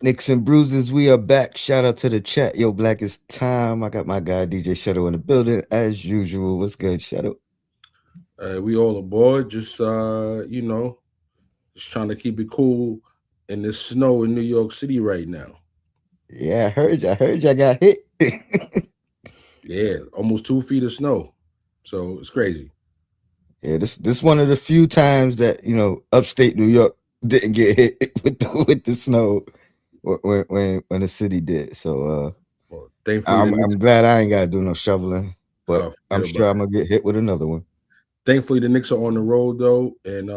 Nicks and Bruises, we are back. Shout out to the chat. Yo, Black is time. I got my guy DJ Shadow in the building as usual. What's good, Shadow? We all aboard. Just just trying to keep it cool in the snow in New York City right now. Yeah, I heard you. I heard you got hit. Yeah, almost 2 feet of snow. So it's crazy. Yeah, this one of the few times that upstate New York didn't get hit with the snow when the city did. So Well, thankfully the I'm Knicks. glad I ain't got to do no shoveling, but I'm Forget sure about I'm it. gonna get hit with another one. Thankfully the Knicks are on the road though, and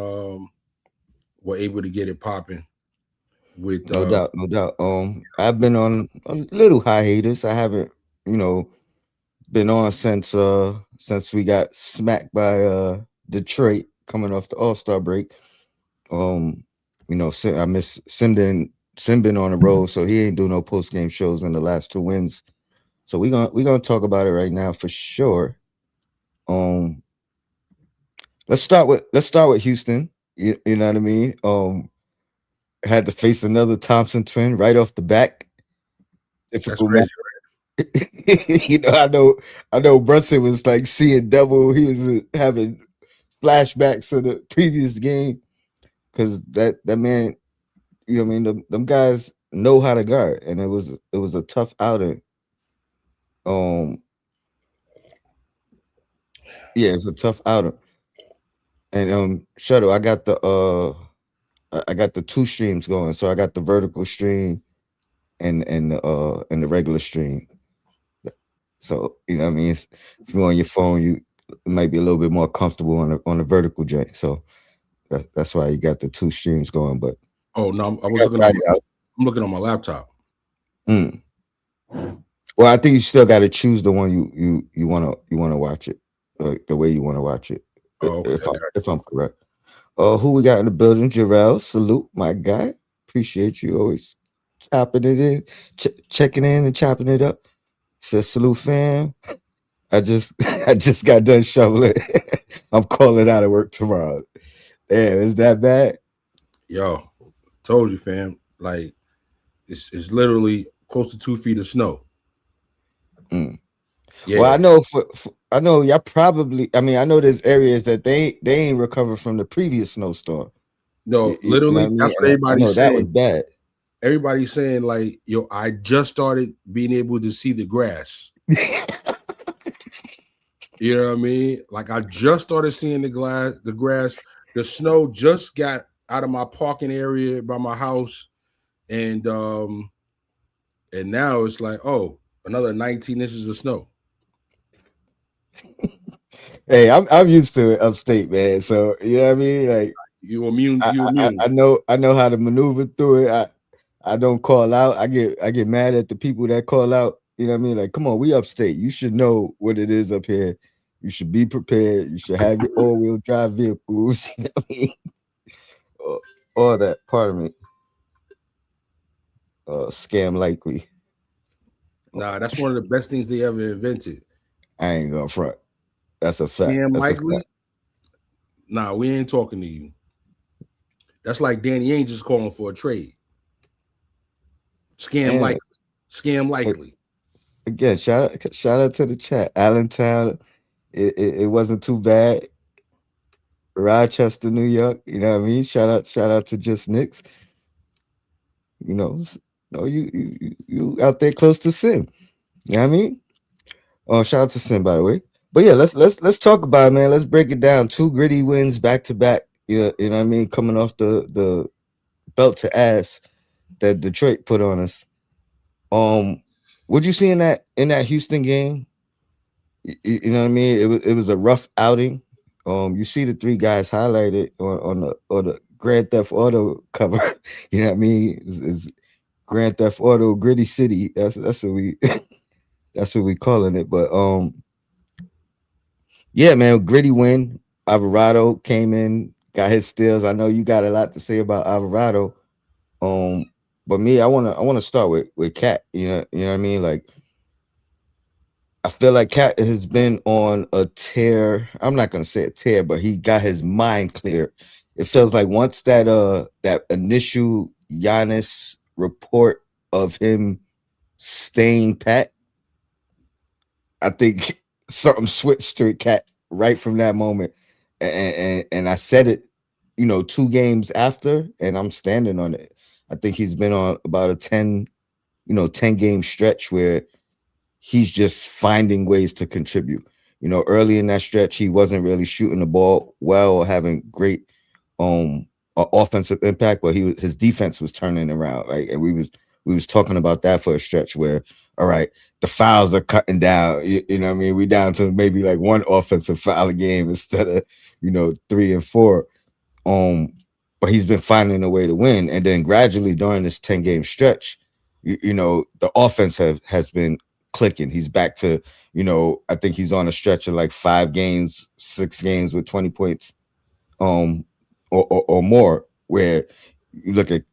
we're able to get it popping with. No doubt, no doubt. I've been on a little hiatus. I haven't, you know, been on since we got smacked by Detroit coming off the All-Star break. Um, I miss Sim been on the road, so he ain't do no post game shows in the last two wins. So we gonna talk about it right now for sure. Um, let's start with Houston. You know what I mean? Had to face another Thompson twin right off the back. That's Difficult crazy. I know Brunson was like seeing double. He was having flashbacks of the previous game because that man, I mean, them guys know how to guard, and it was a tough outing. Um, yeah, it's a tough outing, and Shuttle, I got the two streams going, so I got the vertical stream and the regular stream. So what I mean, if you're on your phone, it might be a little bit more comfortable on the vertical joint. So that's why you got the two streams going. But Oh no, I I was got looking on Friday my out. I'm looking on my laptop. Mm. Well, I think you still got to choose the one you wanna watch it, the way you want to watch it. Oh, okay, If I I'm got if I'm correct. Who we got in the building? Jarrell, salute my guy. Appreciate you always chopping it in, checking in and chopping it up. Says salute fam. I just I just got done shoveling. I'm calling out of work tomorrow. Damn, is that bad? you. Yo, told you, fam. Like it's literally close to 2 feet of snow. Mm. Well, I Yeah. know I know y'all probably. I mean, I know there's areas that they ain't recovered from the previous snowstorm. No, You know what I literally, mean? that's what And I know everybody's that saying. was bad. Everybody's saying like, yo, I just started being able to see the grass. You know what I mean? Like I just started seeing the grass. The snow just got out of my parking area by my house, and now it's like, oh, another 19 inches of snow. Hey, I'm used to it upstate, man. So you know what I mean? Like You immune? I You I, immune? I know how to maneuver through it. I don't call out. I get mad at the people that call out. You know what I mean? Like, come on, we upstate. You should know what it is up here. You should be prepared. You should have your all-wheel drive vehicles. You know what I mean? Uh, all that. Pardon me. Scam likely. Nah, that's one of the best things they ever invented. I ain't gonna front. That's a fact. Scam That's a fact. likely? Nah, we ain't talking to you. That's like Danny Ainge just calling for a trade. Scam And likely. Scam uh, likely. again, shout out to the chat. Allentown. It wasn't too bad. Rochester, New York. You know what I mean? Shout out to Just Knicks. You know, no, you out there close to Sim. You know what I mean? Shout out to Sim, by the way. But yeah, let's talk about it, man. Let's break it down. Two gritty wins back to back. You know what I mean? Coming off the belt to ass that Detroit put on us. What you see in that Houston game? You know what I mean? It was a rough outing. You see the three guys highlighted on the Grand Theft Auto cover. You know what I mean? Is Grand Theft Auto Gritty City. That's what we that's what we calling it. But yeah, man, gritty win. Alvarado came in, got his steals. I know you got a lot to say about Alvarado. Um, but me, I wanna start with Cat. You know what I mean? Like I feel like Cat has been on a tear. I'm not gonna say a tear, but he got his mind clear. It feels like once that initial Giannis report of him staying pat, I think something switched to Cat right from that moment, and I said it, 2 games after, and I'm standing on it. I think he's been on about a 10 game stretch where he's just finding ways to contribute. Early in that stretch, he wasn't really shooting the ball well or having great um offensive impact, but his defense was turning around, right? And we was talking about that for a stretch where, all right, the fouls are cutting down. You know what I mean? We down to maybe like one offensive foul a game instead of 3 and 4. Um, but he's been finding a way to win, and then gradually during this 10 game stretch, the offense has been clicking. He's back to, I think he's on a stretch of like 5 games, 6 games with 20 points, um, or more. Where you look at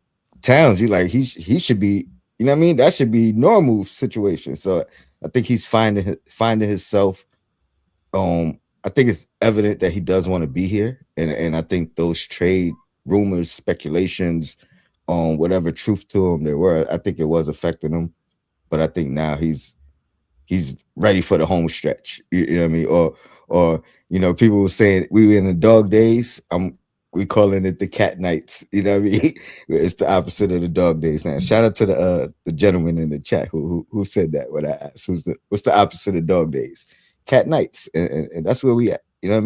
Towns, you like he should be, what I mean? That should be normal situation. So I think he's finding himself. I think it's evident that he does want to be here, and I think those trade rumors, speculations, whatever truth to them there were, I think it was affecting him. But I think now he's ready for the home stretch. You know what I mean? Or people were saying we were in the dog days. We calling it the cat nights. You know what I mean? It's the opposite of the dog days now. Shout out to the gentleman in the chat who said that when I asked what's the opposite of dog days? Cat nights, and that's where we at. You know what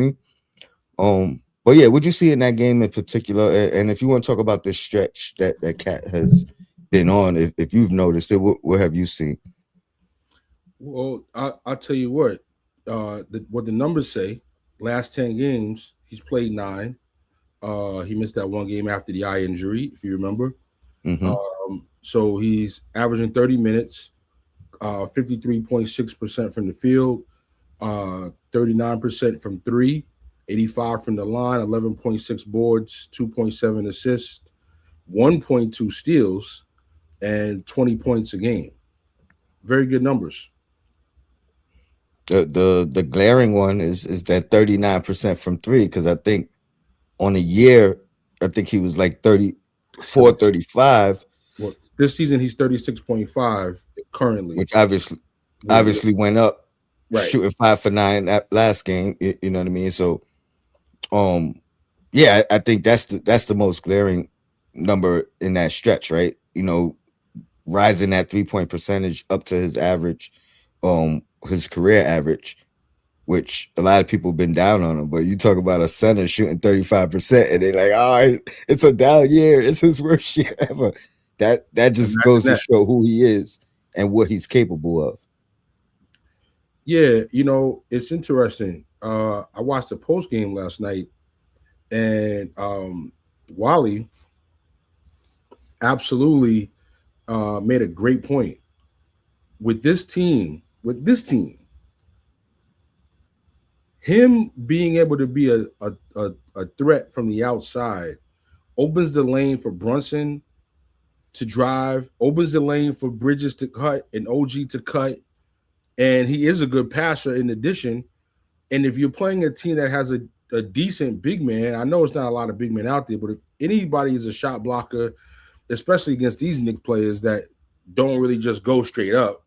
I mean? But yeah, what you see in that game in particular, and if you want to talk about this stretch that Cat has been on, if you've noticed it, what have you seen? Well, I'll tell you what the numbers say. Last 10 games, he's played 9. He missed that one game after the eye injury, if you remember. Mm-hmm. So he's averaging 30 minutes, 53.6% from the field, 39% from three, 85 from the line, 11.6 boards, 2.7 assists, 1.2 steals, and 20 points a game. Very good numbers. The glaring one is that 39% from three, because I think on a year, I think he was like 34, 35, Well, this season he's 36.5 currently. which obviously With went up, right. shooting 5 for 9 that last game. You know what I mean? So um yeah, I think that's the most glaring number in that stretch, right? Rising that 3 point percentage up to his average, his career average, which a lot of people have been down on him. But you talk about a center shooting 35%, and they're like, "Oh, it's a down year. It's his worst year ever." That just Imagine goes to that. show who he is and what he's capable of. Yeah, it's interesting. I watched the post game last night, and Wally absolutely made a great point. With this team, him being able to be a threat from the outside opens the lane for Brunson to drive, opens the lane for Bridges to cut and OG to cut. And he is a good passer in addition. And if you're playing a team that has a decent big man, I know it's not a lot of big men out there, but if anybody is a shot blocker, especially against these Knicks players that don't really just go straight up,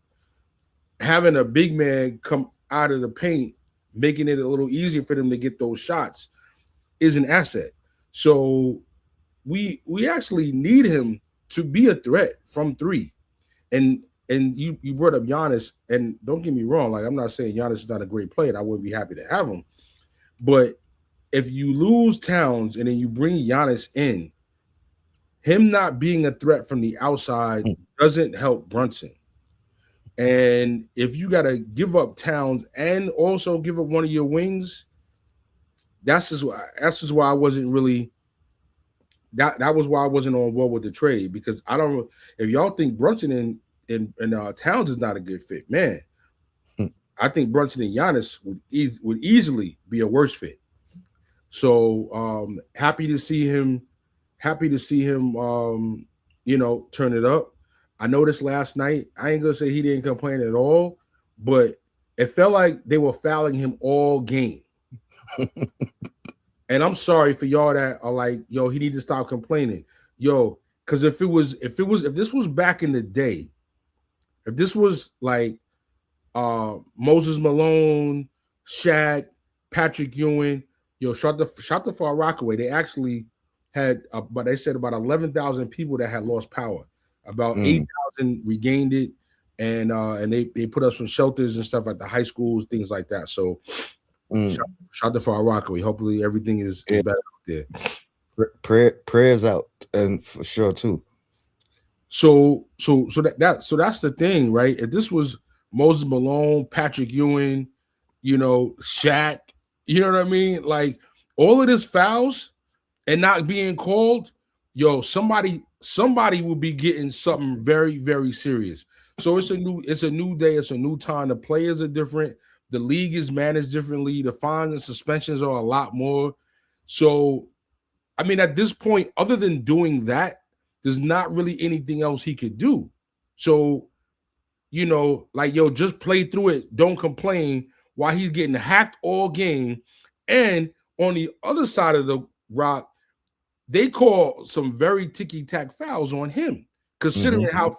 having a big man come out of the paint, making it a little easier for them to get those shots is an asset. So we actually need him to be a threat from three. And you brought up Giannis, and don't get me wrong, like I'm not saying Giannis is not a great player, and I wouldn't be happy to have him. But if you lose Towns and then you bring Giannis in, him not being a threat from the outside doesn't help Brunson. And if you got to give up Towns and also give up one of your wings, that's just why I wasn't really that was why I wasn't on board with the trade, because I don't, if y'all think Brunson and Towns is not a good fit, man, I think Brunson and Giannis would easily be a worse fit. So happy to see him. Happy to see him. Turn it up. I noticed last night. I ain't gonna say he didn't complain at all, but it felt like they were fouling him all game. And I'm sorry for y'all that are like, yo, he need to stop complaining. Yo, Because if this was back in the day, if this was like Moses Malone, Shaq, Patrick Ewing, shot the Far Rockaway. They actually had, but they said about 11,000 people that had lost power. About Mm, 8,000 regained it, and they put up some shelters and stuff at the high schools, things like that. So mm. shot the Far Rockaway. Hopefully everything is Yeah, better out there. prayers out, and for sure too. So that's the thing, right? If this was Moses Malone, Patrick Ewing, Shaq, you know what I mean? Like all of this fouls and not being called, somebody will be getting something very, very serious. So it's a new day, it's a new time. The players are different, the league is managed differently, the fines and suspensions are a lot more. So I mean, at this point, other than doing that, there's not really anything else he could do. So, like, just play through it. Don't complain while he's getting hacked all game. And on the other side of the rock, they call some very ticky tack fouls on him, considering Hmm. how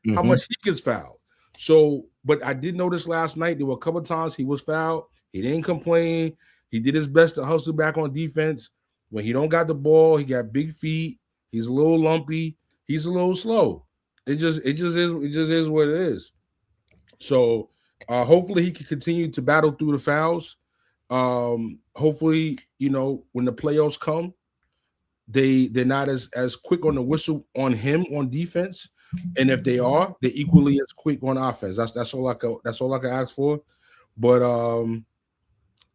Hmm. much he gets fouled. So, but I did notice last night there were a couple of times he was fouled. He didn't complain. He did his best to hustle back on defense. When he don't got the ball, he got big feet. He's a little lumpy. He's a little slow. It just is what it is. So, hopefully he can continue to battle through the fouls. Hopefully, when the playoffs come, they're not as quick on the whistle on him on defense, and if they are, they're equally as quick on offense. That's all I can ask for. But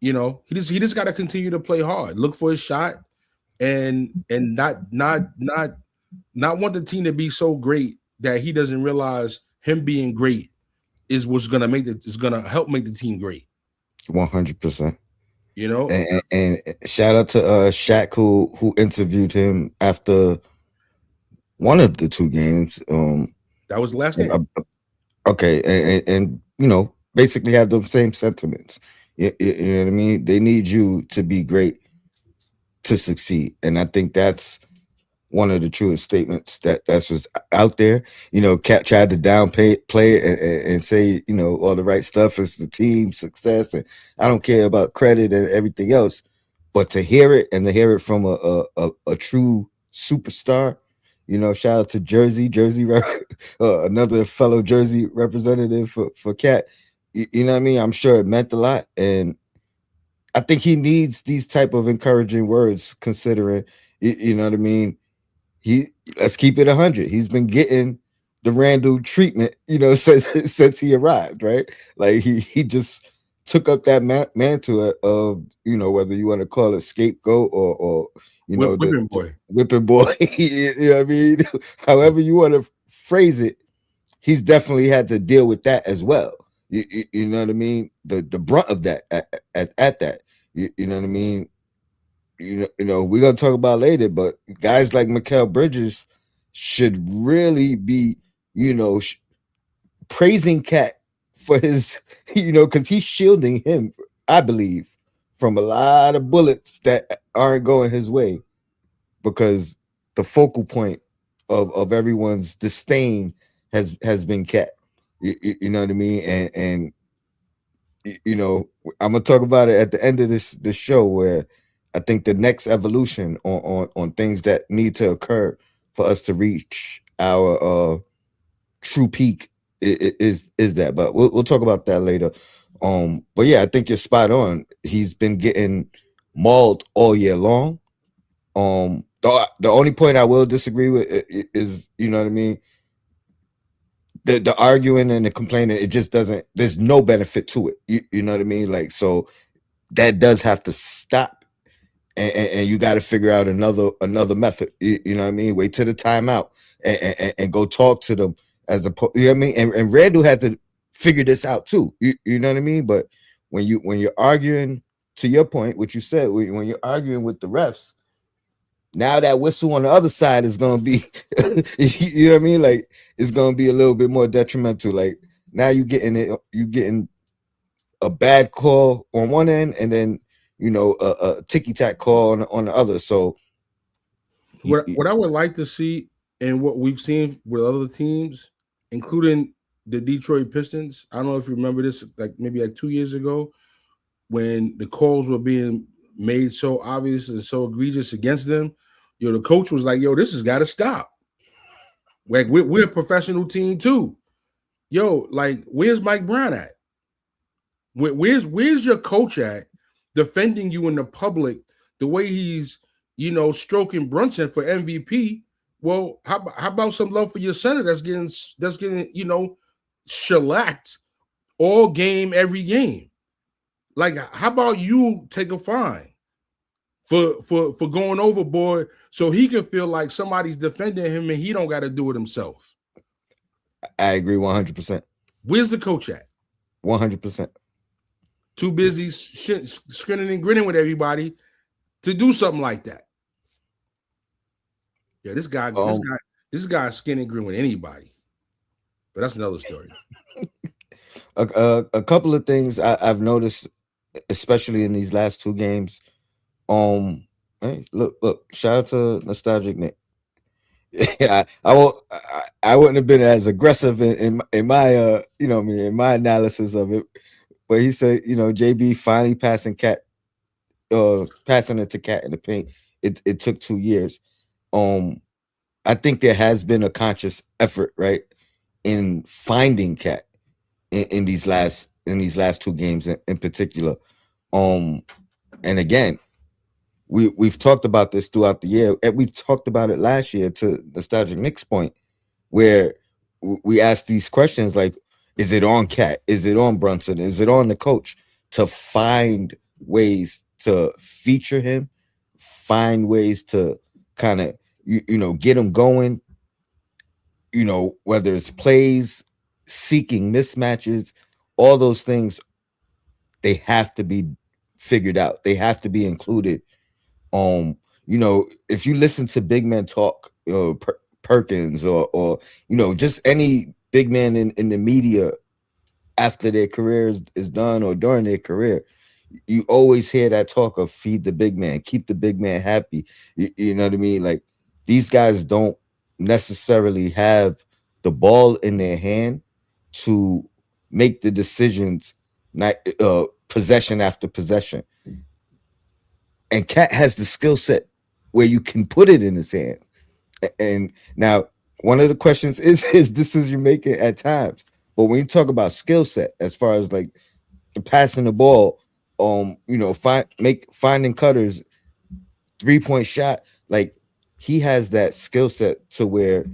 he just got to continue to play hard, look for his shot, and not want the team to be so great that he doesn't realize him being great is gonna help make the team great. 100%. You know And shout out to Shaq who interviewed him after one of the two games. that was the last And, game. okay, and basically had those same sentiments. You know what I mean? They need you to be great to succeed, and I think that's one of the truest statements that's was out there. Cat tried to play it and say all the right stuff. It's the team success, and I don't care about credit and everything else. But to hear it and to hear it from a true superstar, shout out to Jersey, another fellow Jersey representative for Cat. You know what I mean? I'm sure it meant a lot, and I think he needs these type of encouraging words, considering you know what I mean. He Let's keep it 100. He's been getting the Randall treatment, since he arrived, right? Like he just took up that mantle of whether you want to call it scapegoat or the Whipping boy. whipping boy. You know what I mean? However you want to phrase it, he's definitely had to deal with that as well. You know what I mean? The brunt of that at that. You know what I mean? We're gonna talk about later, but guys like Mikal Bridges should really be, you know, sh- praising Cat for his, because he's shielding him, I believe, from a lot of bullets that aren't going his way, because the focal point of everyone's disdain has been Cat. You know what I mean? And I'm gonna talk about it at the end of this show, where I think the next evolution on things that need to occur for us to reach our true peak is that. But we'll talk about that later. But yeah, I think you're spot on. He's been getting mauled all year long. The only point I will disagree with is, you know what I mean, the arguing and the complaining. It just doesn't. There's no benefit to it. You know what I mean? Like, so that does have to stop, and you got to figure out another method. You know what I mean? Wait till the timeout and go talk to them, you know what I mean? And Randall had to figure this out too. You know what I mean? But when you're arguing, to your point, what you said, when you're arguing with the refs, now that whistle on the other side is gonna be, you know what I mean? Like, it's gonna be a little bit more detrimental. Like, now you getting a bad call on one end, and then a ticky tack call on the other. So, you, What I would like to see and what we've seen with other teams, including the Detroit Pistons. I don't know if you remember this, like maybe like 2 years ago, when the calls were being made so obvious and so egregious against them. The coach was like, "Yo, this has got to stop. Like we're a professional team too. Yo, like where's Mike Brown at? Where's your coach at defending you in the public the way he's stroking Brunson for MVP? Well, how about some love for your center that's getting shellacked all game every game? Like how about you take a fine for going overboard so he can feel like somebody's defending him and he don't got to do it himself? I agree 100%. Where's the coach at? 100%. Too busy skinning and grinning with everybody to do something like that. Yeah, this guy's skin and grin with anybody. But that's another story. A couple of things I've noticed, especially in these last two games. Hey, look, shout out to Nostalgic Nick. I wouldn't have been as aggressive in my in my analysis of it, but he said JB finally passing it to Cat in the paint. It took 2 years. Um, I think there has been a conscious effort, right, in finding Cat in these last two games in particular. Um, and again, we've talked about this throughout the year, and we talked about it last year to Nostalgic Nick's point, where we asked these questions like, is it on Cat? Is it on Brunson? Is it on the coach to find ways to feature him, find ways to kind of get him going, whether it's plays, seeking mismatches, all those things, they have to be figured out. They have to be included. If you listen to big men talk, Perkins or just any big man in the media after their career is done or during their career, you always hear that talk of feed the big man, keep the big man happy. You know what I mean? Like these guys don't necessarily have the ball in their hand to make the decisions, not possession after possession. And Cat has the skill set where you can put it in his hand. And now, one of the questions is his decision making at times. But when you talk about skill set, as far as like passing the ball, finding cutters, 3-point shot, like he has that skill set to where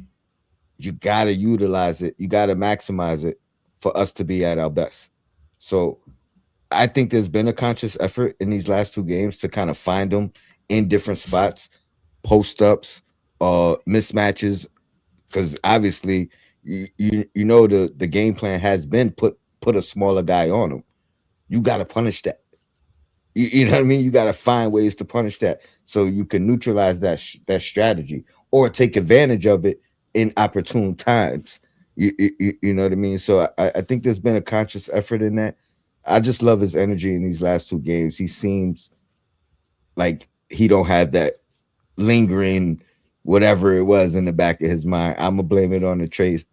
you gotta utilize it, you gotta maximize it for us to be at our best. So I think there's been a conscious effort in these last two games to kind of find them in different spots, post ups, mismatches, because obviously the game plan has been put a smaller guy on him. You got to punish that. You know what I mean? You got to find ways to punish that so you can neutralize that strategy or take advantage of it in opportune times. You know what I mean? So I think there's been a conscious effort in that. I just love his energy in these last two games. He seems like he don't have that lingering whatever it was in the back of his mind. I'm gonna blame it on the trade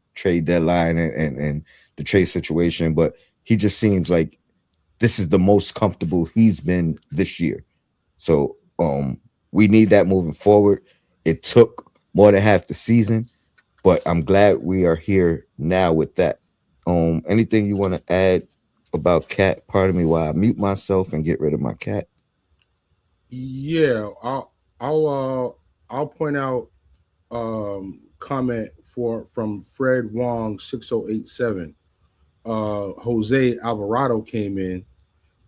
deadline and the trade situation, but he just seems like this is the most comfortable he's been this year. So we need that moving forward. It took more than half the season, but I'm glad we are here now with that. Anything you want to add about Cat? Pardon me while I mute myself and get rid of my cat. Yeah, I'll point out comment from Fred Wong 6087. Jose Alvarado came in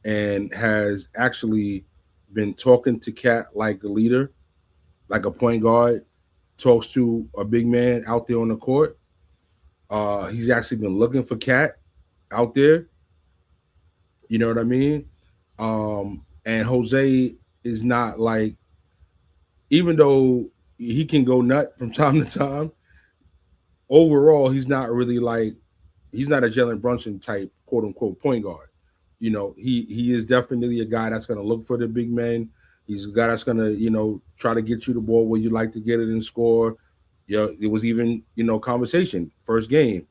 and has actually been talking to Cat like a leader, like a point guard talks to a big man out there on the court. He's actually been looking for Cat out there. You know what I mean? And Jose is not like, even though he can go nut from time to time, overall he's not really like, he's not a Jalen Brunson type quote unquote point guard. He is definitely a guy that's gonna look for the big men. He's a guy that's gonna try to get you the ball where you like to get it and score. It was even conversation first game.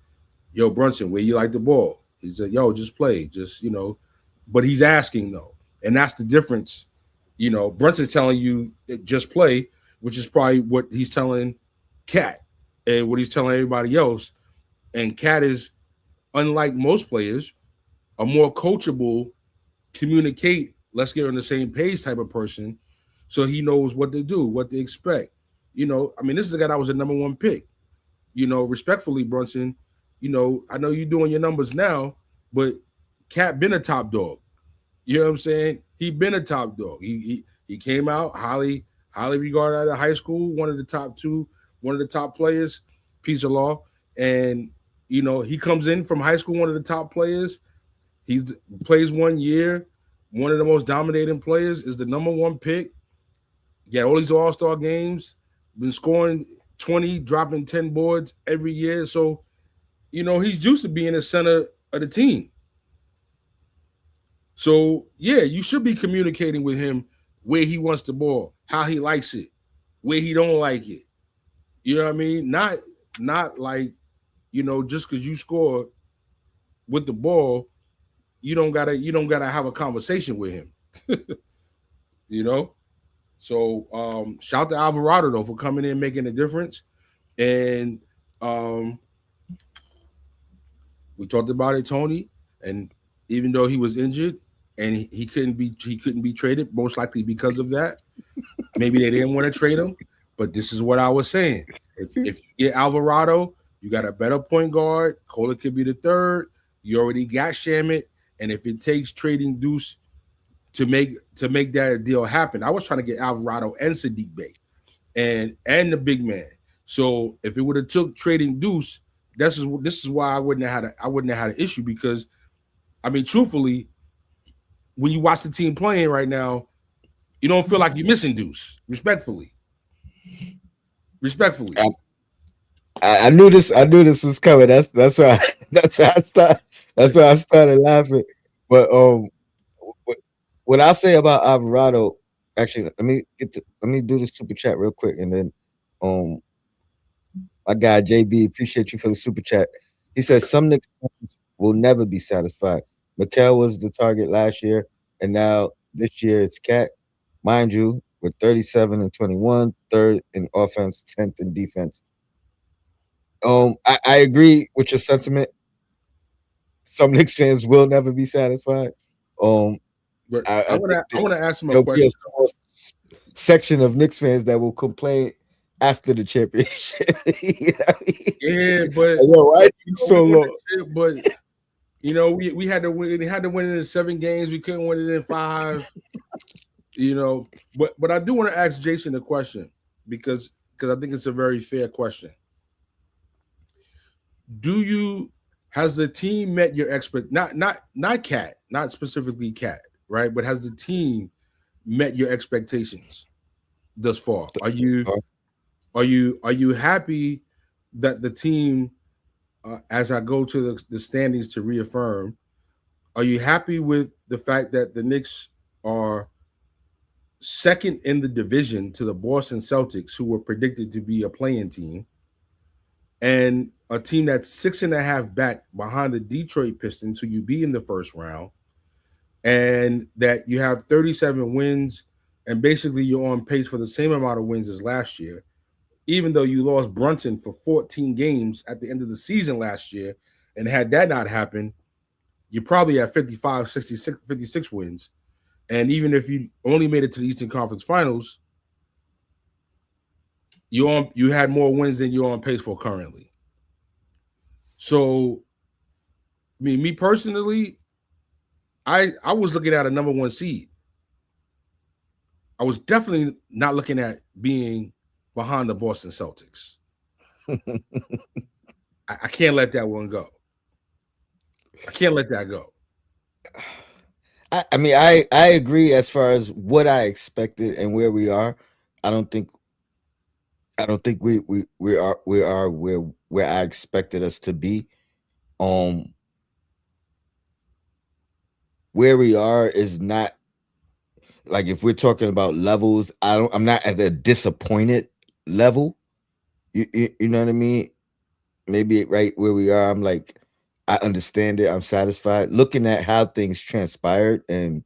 Yo, Brunson, where you like the ball? He said, yo, just play, but he's asking though, and that's the difference. Brunson's telling you just play, which is probably what he's telling Cat and what he's telling everybody else. And Cat is, unlike most players, a more coachable, communicate, let's get on the same page type of person, so he knows what to do, what to expect. I mean, this is a guy that was a number one pick. Respectfully, Brunson, I know you're doing your numbers now, but Cat been a top dog. You know what I'm saying? He been a top dog. He came out highly regarded out of high school, one of the top two, one of the top players, piece of law. And he comes in from high school, one of the top players. He's plays 1 year, one of the most dominating players, is the number one pick. Got all these all-star games, been scoring 20, dropping 10 boards every year. So, he's used to being the center of the team. So yeah, you should be communicating with him where he wants the ball, how he likes it, where he don't like it. You know what I mean? Not like, just because you score with the ball, you don't gotta have a conversation with him. you know? So shout to Alvarado though for coming in making a difference. And um we talked about it, Tony. And even though he was injured and he couldn't be traded, most likely because of that. Maybe they didn't want to trade him, but this is what I was saying. If you get Alvarado, you got a better point guard. Kohler could be the third. You already got Shamit, and if it takes trading Deuce to make that deal happen, I was trying to get Alvarado and Sadiq Bey and the big man. So if it would have took trading Deuce, this is why I wouldn't have had an issue, because I mean, truthfully, when you watch the team playing right now, you don't feel like you're missing Deuce. Respectfully. I, I knew this. I knew this was coming. That's why. That's why I start. That's why I started laughing. But what, what I say about Alvarado. Actually, let me do this super chat real quick, and then um my guy JB, appreciate you for the super chat. He says some Knicks fans will never be satisfied. Mikel was the target last year, and now this year it's Cat. Mind you, we're 37 and 21, third in offense, 10th in defense. I agree with your sentiment. Some Knicks fans will never be satisfied. Um, But I I want think to I that want to ask him a there'll be a question. small section of Knicks fans that will complain after the championship. You know what I mean? Yeah, but Yo, why it took we so won long? the chip, but we had to win. We had to win it in 7 games. We couldn't win it in 5. But I do want to ask Jason a question, because I think it's a very fair question. Do you Has the team met your expect not Cat, not specifically Cat, right? But has the team met your expectations thus far? Are you happy that the team, as I go to the standings to reaffirm, are you happy with the fact that the Knicks are second in the division to the Boston Celtics, who were predicted to be a playing team, and a team that's 6.5 back behind the Detroit Pistons, who you beat in the first round, and that you have 37 wins, and basically you're on pace for the same amount of wins as last year, even though you lost Brunson for 14 games at the end of the season last year. And had that not happened, you probably have 55, 66, 56 wins. And even if you only made it to the Eastern Conference Finals, you had more wins than you're on pace for currently. So, I mean, me personally, I was looking at a number one seed. I was definitely not looking at being behind the Boston Celtics. I can't let that one go. I can't let that go. I mean, I agree as far as what I expected and where we are. I don't think I don't think we are where I expected us to be. Um, where we are is not like, if we're talking about levels. I'm not at a disappointed level. You know what I mean? Maybe right where we are, I'm like, I understand it. I'm satisfied. Looking at how things transpired, and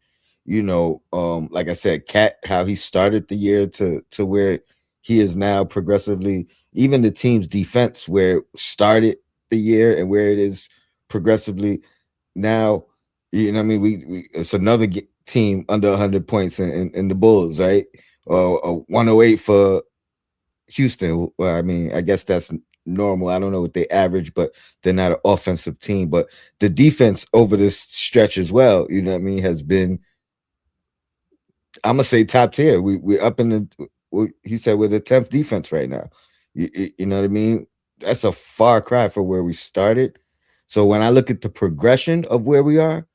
like I said, Cat, how he started the year to where he is now progressively. Even the team's defense, where it started the year and where it is progressively now. You know what I mean? We it's another team under 100 points in the Bulls, right? Or 108 for Houston. Well, I mean, I guess that's normal. I don't know what they average, but they're not an offensive team. But the defense over this stretch as well, you know what I mean, has been, I'm gonna say, top tier. We're up in he said we're the 10th defense right now. You know what I mean? That's a far cry for where we started. So when I look at the progression of where we are,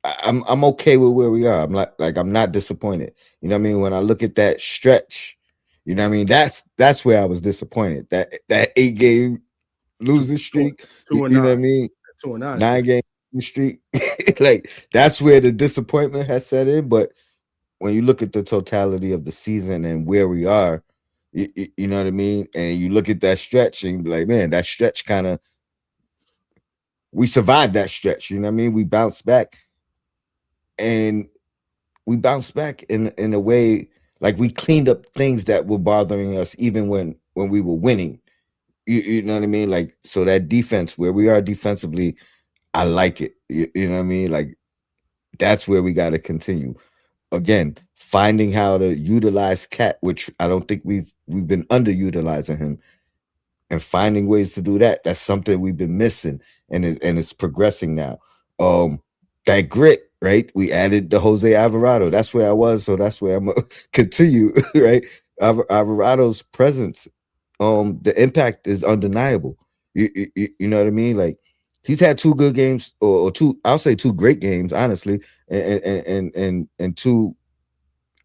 I'm okay with where we are. I'm like I'm not disappointed. You know what I mean? When I look at that stretch, you know what I mean? That's where I was disappointed. That 8-game Two, losing two, streak, two and you know what nine, I mean? 2 and 9 streak. 9-game streak. Like that's where the disappointment has set in. But when you look at the totality of the season and where we are, you know what I mean? And you look at that stretch and you be like, man, that stretch kind of, we survived that stretch. You know what I mean? We bounced back, and we bounced back in a way, like we cleaned up things that were bothering us even when we were winning. You know what I mean? Like, so that defense, where we are defensively, I like it. You know what I mean? Like, that's where we got to continue. Again, finding how to utilize Cat, which I don't think we've been underutilizing him, and finding ways to do that. That's something we've been missing, and it's progressing now. That grit, right? We added the Jose Alvarado. That's where I was, so that's where I'm gonna continue, right? Alvarado's presence, the impact is undeniable. You know what I mean? Like, he's had two good games, or two, I'll say two great games, honestly, and two,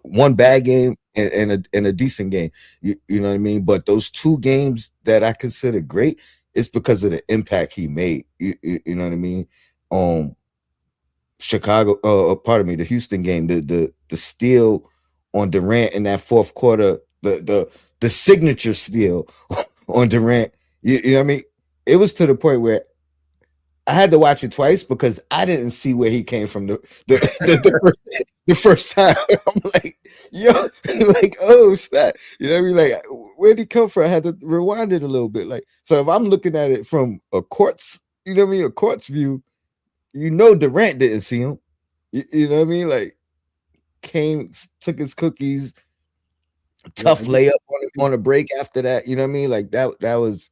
one bad game and a decent game. You know what I mean? But those two games that I consider great, it's because of the impact he made. You know what I mean? Um, Chicago, pardon me, the Houston game, the steal on Durant in that fourth quarter, the signature steal on Durant. You know what I mean? It was to the point where I had to watch it twice because I didn't see where he came from the first time. I'm like, yo, like, oh snap. You know what I mean? Like, where'd he come from? I had to rewind it a little bit. Like, so if I'm looking at it from a court's, you know what I mean, a court's view, Durant didn't see him. You know what I mean? Like, came, took his cookies, Yeah, tough layup on a break after that. You know what I mean? Like, that was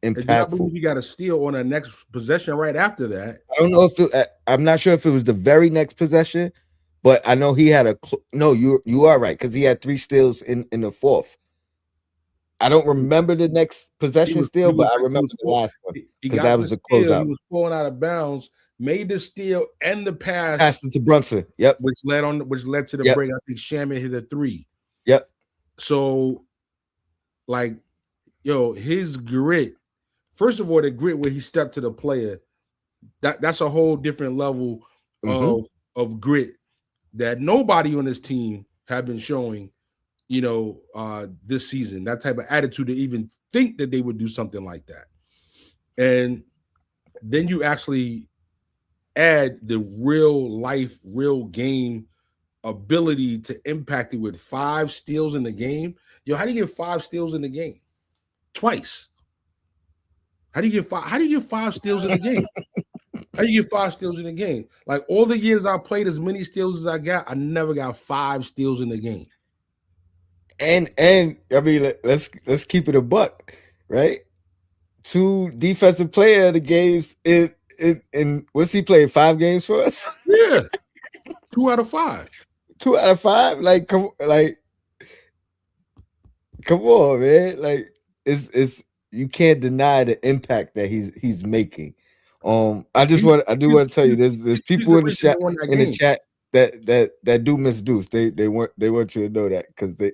and then I impactful. believe he got a steal on the next possession right after that. I don't know if I'm not sure if it was the very next possession, but I know he had no. You are right, because he had three steals in the fourth. I don't remember the next possession still, but I He remember was the last one he because that got was the the steal. He closeout. was falling out of bounds, made the steal and the pass, Passed it to Brunson. Yep, which led to the yep, break. I think Shaman hit a three. yep. So, like, yo, his grit. First of all, the grit where he stepped to the player, that's a whole different level Hmm. of grit that nobody on this team have been showing, this season. That type of attitude to even think that they would do something like that. And then you actually add the real life, real game ability to impact it with 5 steals in the game. Yo, how do you get 5 steals in the game? Twice. How do you get five? How do you get 5 steals in the game? How do you get 5 steals in the game? Like, all the years I played, as many steals as I got, I never got 5 steals in the game. And I mean, let's keep it a buck, right? Two defensive player of the games in what's he played 5 games for us? Yeah, 2 out of 5. 2 out of 5. Like, come on, man. Like, it's you can't deny the impact that he's making. I do He's, want to tell you, there's he's people the reason they won that in the game. chat that do miss Deuce. They want you to know that, because they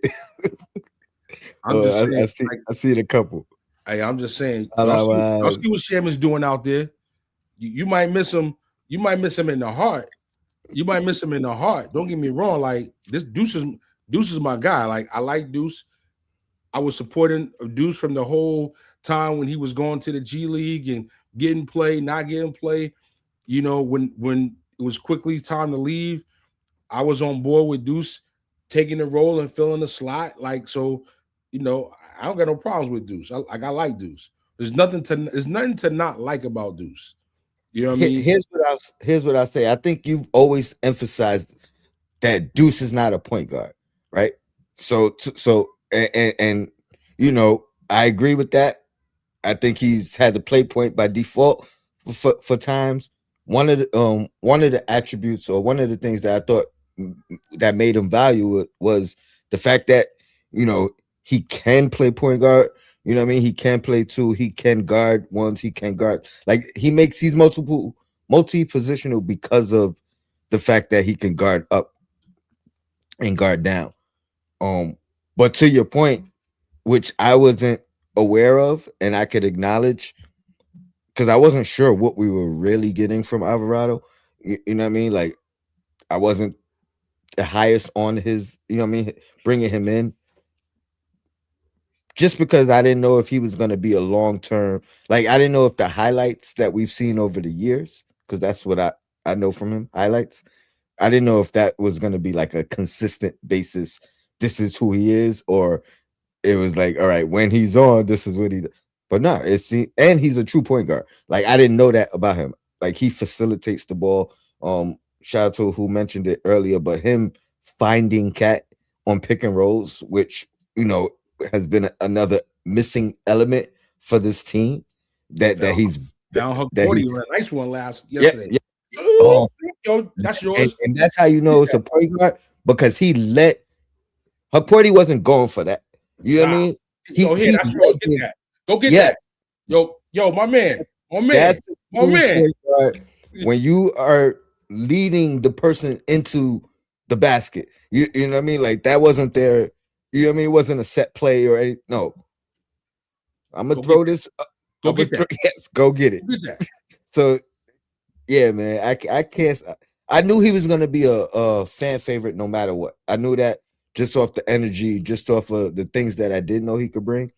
I'm just saying, like, I see it a couple. hey, I'm just saying, y'all Otherwise, see what Shaman's doing out there. You might miss him. You might miss him in the heart. You might miss him in the heart. Don't get me wrong. Like, this Deuce is my guy. Like, I like Deuce. I was supporting Deuce from the whole time when he was going to the G League and getting play, not getting play. When it was quickly time to leave, I was on board with Deuce taking the role and filling the slot. Like so, I don't got no problems with Deuce. I like Deuce. There's nothing to not like about Deuce. You know what I mean? Here's what I say. I think you've always emphasized that Deuce is not a point guard, right? And I agree with that. I think he's had to play point by default for times. One of the attributes, or one of the things that I thought that made him valuable was the fact that you know he can play point guard. You know what I mean? He can play two. He can guard ones. He can guard, like he's multi positional because of the fact that he can guard up and guard down. Um, but to your point, which I wasn't aware of, and I could acknowledge because I wasn't sure what we were really getting from Alvarado. You know what I mean? Like I wasn't the highest on his. You know what I mean? Bringing him in just because I didn't know if he was going to be a long term. Like I didn't know if the highlights that we've seen over the years, because that's what I know from him, highlights. I didn't know if that was going to be like a consistent basis. This is who he is, or it was like, all right, when he's on, this is what he does. But no, and he's a true point guard. Like I didn't know that about him. Like he facilitates the ball. Shout out to who mentioned it earlier, but him finding Cat on pick and rolls, which you know has been another missing element for this team. That that Found he's found Huck that 40 he's on a nice one yeah, yesterday. yeah. Ooh, Um, yo, that's and, yours. and that's how you Get know it's that. a point guard because he let Haporti wasn't going for that. You know what I Nah. mean? Yo, here, He that's yours. let Get him. that. Go get Yeah, that. Yo, my man. My that's man. a My true man. point guard when you are leading the person into the basket. You know what I mean? Like that wasn't there. You know what I mean? It wasn't a set play or any. No, I'm gonna Go get throw that. this. Go I'm gonna get throw. that. Yes, go get it. Go get that. So yeah, man. I can't. I knew he was gonna be a fan favorite no matter what. I knew that just off the energy, just off of the things that I didn't know he could bring.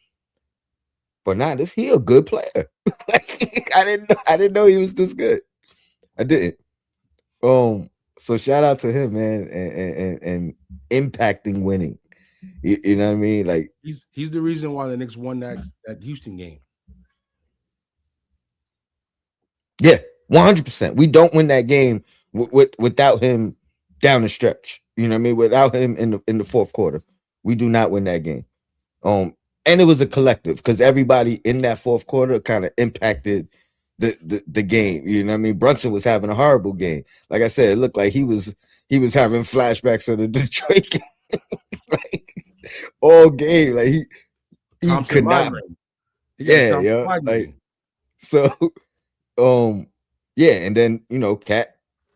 But nah, this he a good player. Like I didn't know he was this good. I didn't. So shout out to him, man, and impacting winning. You know what I mean? Like, He's the reason why the Knicks won that Houston game. yeah, 100%. We don't win that game without him down the stretch. You know what I mean? Without him in the fourth quarter, we do not win that game. And it was a collective because everybody in that fourth quarter kind of impacted the game. You know what I mean? Brunson was having a horrible game. Like I said, it looked like he was having flashbacks of the Detroit game. Like, all game. Like he Thompson could not. migraine. He got a Yeah, Thompson yeah. Like migraine. so. Um, yeah, and then Cat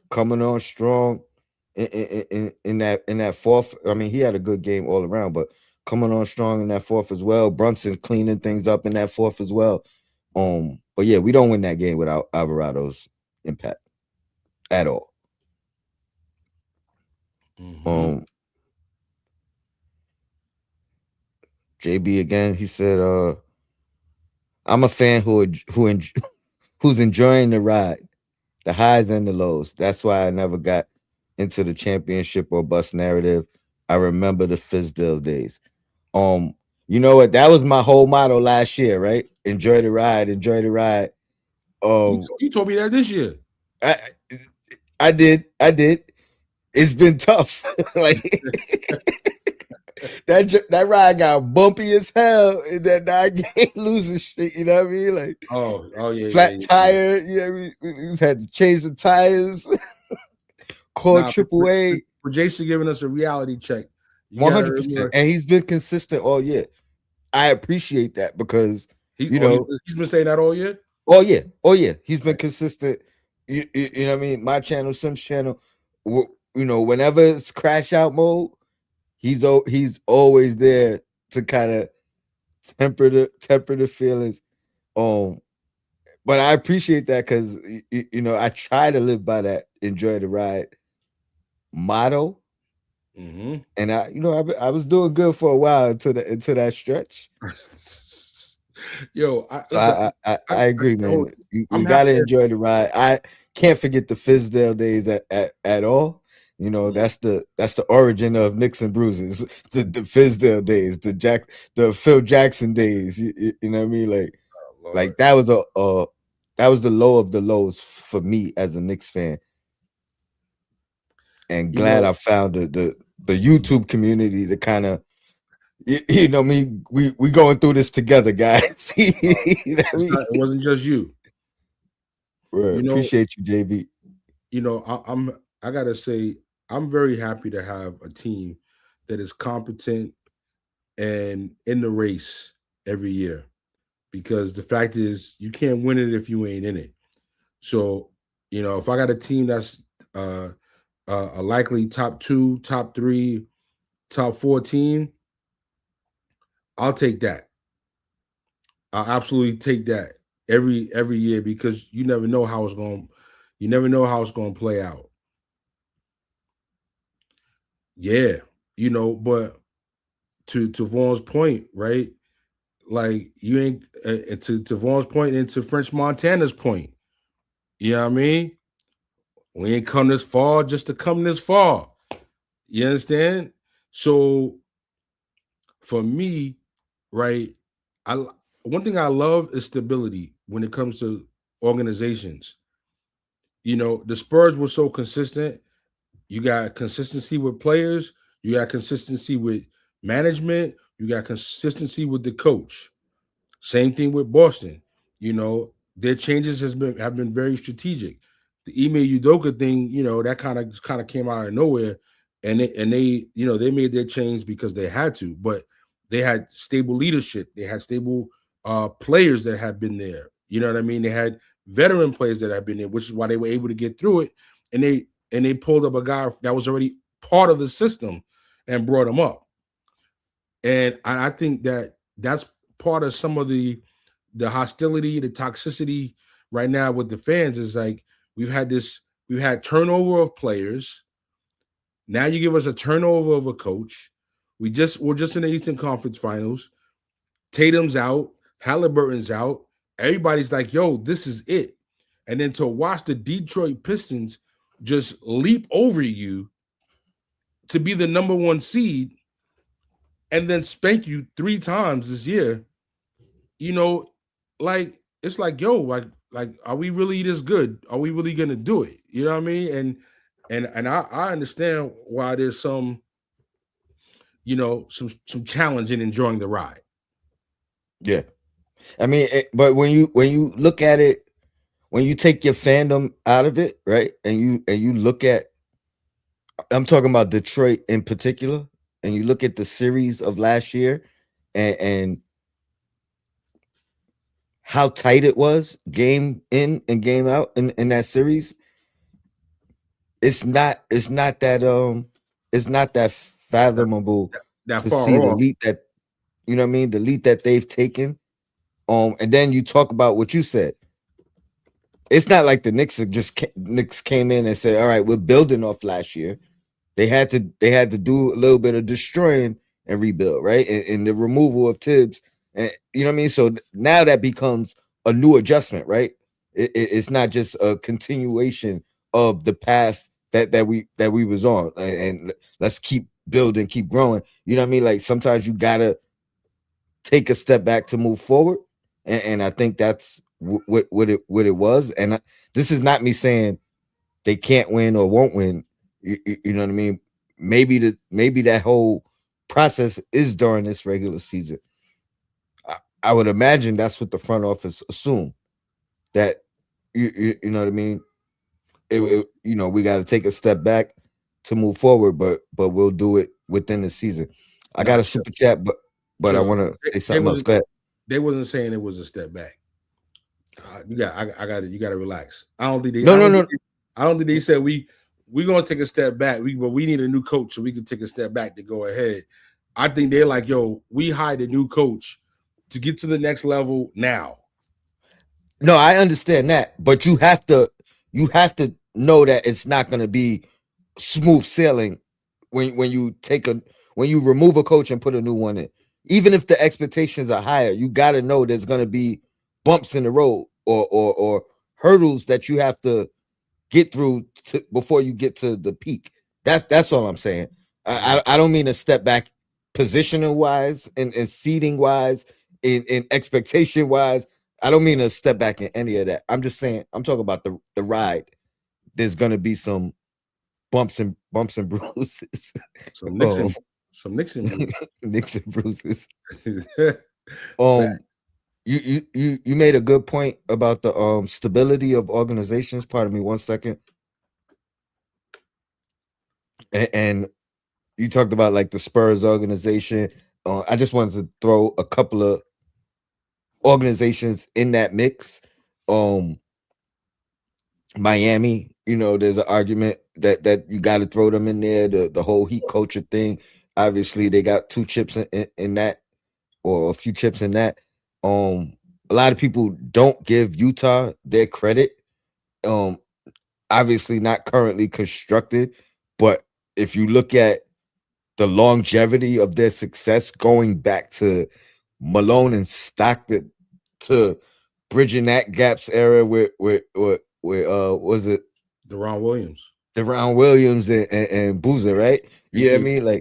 coming on strong in that fourth. I mean, he had a good game all around, but coming on strong in that fourth as well. Brunson cleaning things up in that fourth as well. But yeah, we don't win that game without Alvarado's impact at all. Mm-hmm. Um, JB again, he said, I'm a fan who's enjoying the ride, the highs and the lows. That's why I never got into the championship or bust narrative. I remember the Fizdale days. Um, you know what? That was my whole motto last year, right? Enjoy the ride, enjoy the ride. You, Um, t- you told me that this year. I I did. It's been tough. Like that ride got bumpy as hell in that 9 game losing streak. You know what I mean? Like Oh yeah, yeah, flat yeah, yeah. tire. You know what I mean? We just had to change the tires. Call Nah, triple A. for Jason giving us a reality check, you gotta 100%. remember And he's been consistent all year. I appreciate that because, he you oh know, he's been saying that all year. oh yeah, oh yeah, he's been Right. consistent. You know what I mean? My channel, Sim's channel, whenever it's crash out mode, he's always there to kind of temper the feelings. Um, but I appreciate that because I try to live by that enjoy the ride motto. Mm-hmm. And I was doing good for a while into that stretch. Yo, I So listen. I I agree, told man. you, I'm You happy got to that. enjoy the ride. I can't forget the Fizdale days at all. Mm, That's the origin of Knicks and Bruises. The Fizdale days, the Phil Jackson days. You know what I mean? oh, Lord, Like that was the low of the lows for me as a Knicks fan. And you glad know, I found the YouTube community to kind of you know me. We going through this together, guys. You know what I it's mean? not. It wasn't just you. Right. You know, Appreciate you, JB. I'm. I gotta say, I'm very happy to have a team that is competent and in the race every year. Because the fact is, you can't win it if you ain't in it. So, if I got a team that's uh, a likely top two, top three, top four team, I'll take that. I'll absolutely take that every year because you never know how it's going to play out. Yeah, but to Vaughn's point, right? Like you ain't to Vaughn's point and to French Montana's point. You know what I mean? We ain't come this far just to come this far. You understand? So for me, right, one thing I love is stability when it comes to organizations. The Spurs were so consistent. You got consistency with players, you got consistency with management, you got consistency with the coach. Same thing with Boston. Their changes have been very strategic. The Ime Udoka thing, that kind of came out of nowhere, and they made their change because they had to, but they had stable leadership. They had stable players that had been there. You know what I mean? They had veteran players that had been there, which is why they were able to get through it. And they pulled up a guy that was already part of the system and brought him up. And I think that's part of some of the hostility, the toxicity right now with the fans is like we've had turnover of players. Now you give us a turnover of a coach. We're just in the Eastern Conference Finals. Tatum's out, Halliburton's out. Everybody's like, "Yo, this is it." And then to watch the Detroit Pistons just leap over you to be the number one seed and then spank you three times this year, you know, like it's like, yo, like, are we really this good? Are we really gonna do it? You know what I mean? And I understand why there's some challenge in enjoying the ride. Yeah. I mean, but when you look at it, when you take your fandom out of it, right? And you look at I'm talking about Detroit in particular, and you look at the series of last year and how tight it was, game in and game out in that series, it's not that it's not that That, fathomable that to far see the off. leap that you know what I mean, the leap that they've taken. And then you talk about what you said. It's not like the Knicks came in and said, "All right, we're building off last year." They had to do a little bit of destroying and rebuild, right? And the removal of Tibbs, and you know what I mean. So now that becomes a new adjustment, right? It's not just a continuation of the path that we was on, and let's keep building, keep growing. You know what I mean? Like sometimes you gotta take a step back to move forward, and I think that's what it was. And this is not me saying they can't win or won't win. You know what I mean? Maybe that whole process is during this regular season. I would imagine that's what the front office assume that you know what I mean. Well, We got to take a step back to move forward, but we'll do it within the season. I got not a sure. super chat, but I Sure. want to say They something else. wasn't Go ahead. they wasn't saying it was a step back. I got it. You got to relax. I don't think they. No, no, no. I don't think they said we gonna take a step back. But we need a new coach so we can take a step back to go ahead. I think they're like, yo, we hired a new coach to get to the next level now. No, I understand that, but you have to know that it's not going to be smooth sailing when you take a when you remove a coach and put a new one in, even if the expectations are higher, you got to know there's going to be bumps in the road or hurdles that you have to get through before you get to the peak. That's all I'm saying. I don't mean to step back positioning wise and seating wise in expectation wise. I don't mean to step back in any of that. I'm just saying I'm talking about the ride. There's gonna be some bumps and bruises. Some um Nixon, some Nixon Bruce. nicks and bruises. Fact. Um you made a good point about the stability of organizations. Pardon me 1 second. And you talked about like the Spurs organization. I just wanted to throw a couple of organizations in that mix. Um, Miami, there's an argument that you got to throw them in there. The whole Heat culture thing. Obviously, they got two chips in that, or a few chips in that. Um, a lot of people don't give Utah their credit. Um, Obviously not currently constructed, but if you look at the longevity of their success going back to Malone and Stockton to bridging that gaps era with was it Deron Williams. Deron Williams and Boozer, right? You know what I Indeed. mean? Like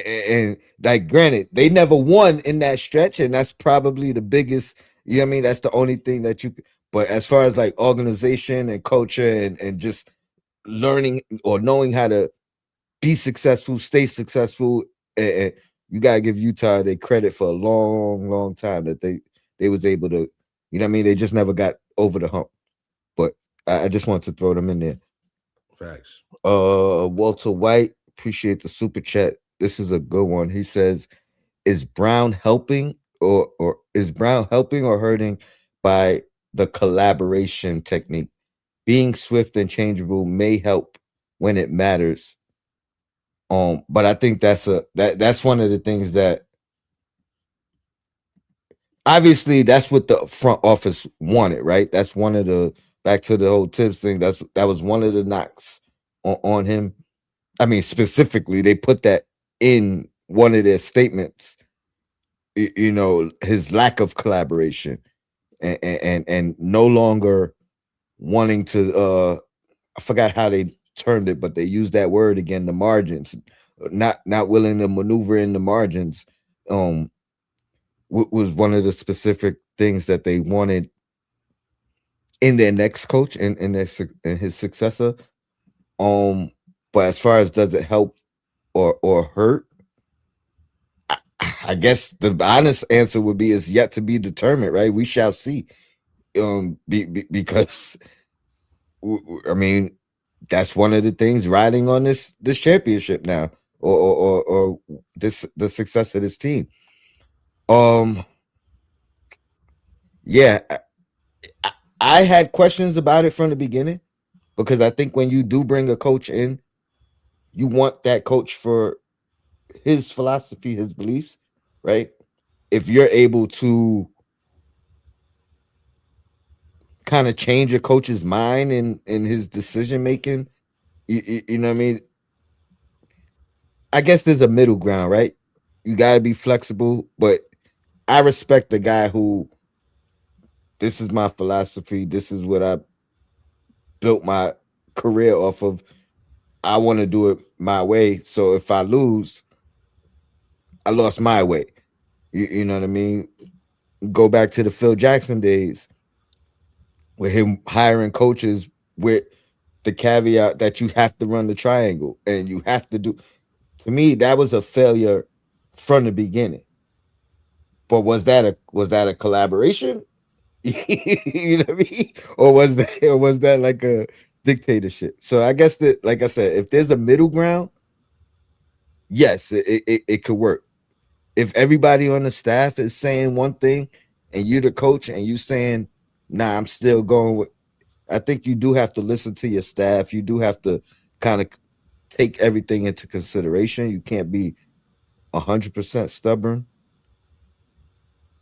and like granted, they never won in that stretch, and that's probably the biggest, you know what I mean? That's the only thing that you but as far as like organization and culture and just learning or knowing how to be successful, stay successful. And you gotta give Utah their credit for a long, long time that they was able to, you know what I mean? They just never got over the hump. But I just want to throw them in there. Facts. Walter White, appreciate the super chat. This is a good one. He says, "Is Brown helping or is Brown helping or hurting by the collaboration technique? Being swift and changeable may help when it matters, but I think that's one of the things that obviously that's what the front office wanted, right? That's one of the back to the whole tips thing. That was one of the knocks on him. I mean, specifically, they put that in one of their statements. His lack of collaboration and no longer wanting to. I forgot how they termed it, but they used that word again. The margins, not willing to maneuver in the margins. Um, was one of the specific things that they wanted in their next coach and in his successor. Um, but as far as does it help or hurt, I guess the honest answer would be is yet to be determined. Right? We shall see. Because I mean that's one of the things riding on this championship now, or this the success of this team. Um, yeah, I, I had questions about it from the beginning because I think when you do bring a coach in, you want that coach for his philosophy, his beliefs, right? If you're able to kind of change a coach's mind in his decision making, you know what I mean? I guess there's a middle ground, right? You got to be flexible, but I respect the guy who this is my philosophy. This is what I built my career off of. I want to do it my way. So if I lose, I lost my way. You know what I mean? Go back to the Phil Jackson days with him hiring coaches with the caveat that you have to run the triangle and you have to do. To me, that was a failure from the beginning. But was that a collaboration? You know what I mean? Or was that like a dictatorship? So I guess that, like I said, if there's a middle ground, yes, it could work. If everybody on the staff is saying one thing and you're the coach and you saying, nah, I'm still going with, I think you do have to listen to your staff. You do have to kind of take everything into consideration. You can't be 100% stubborn,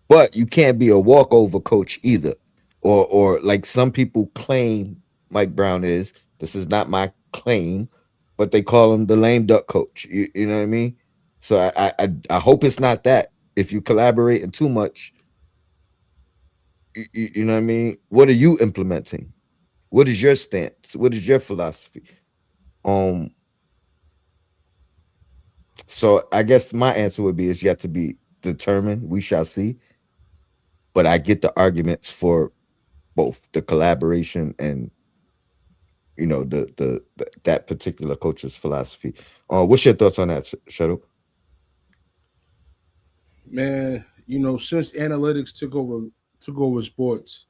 but you can't be a walkover coach either. Or like some people claim Mike Brown is. This is not my claim. but they call him the lame duck coach. You know what I mean? So I hope it's not that. If you collaborating too much, you know what I mean. What are you implementing? What is your stance? What is your philosophy? Um. So I guess my answer would be it's yet to be determined. We shall see. But I get the arguments for both the collaboration and that particular coach's philosophy. What's your thoughts on that, Shuttle? Man, since analytics took over sports,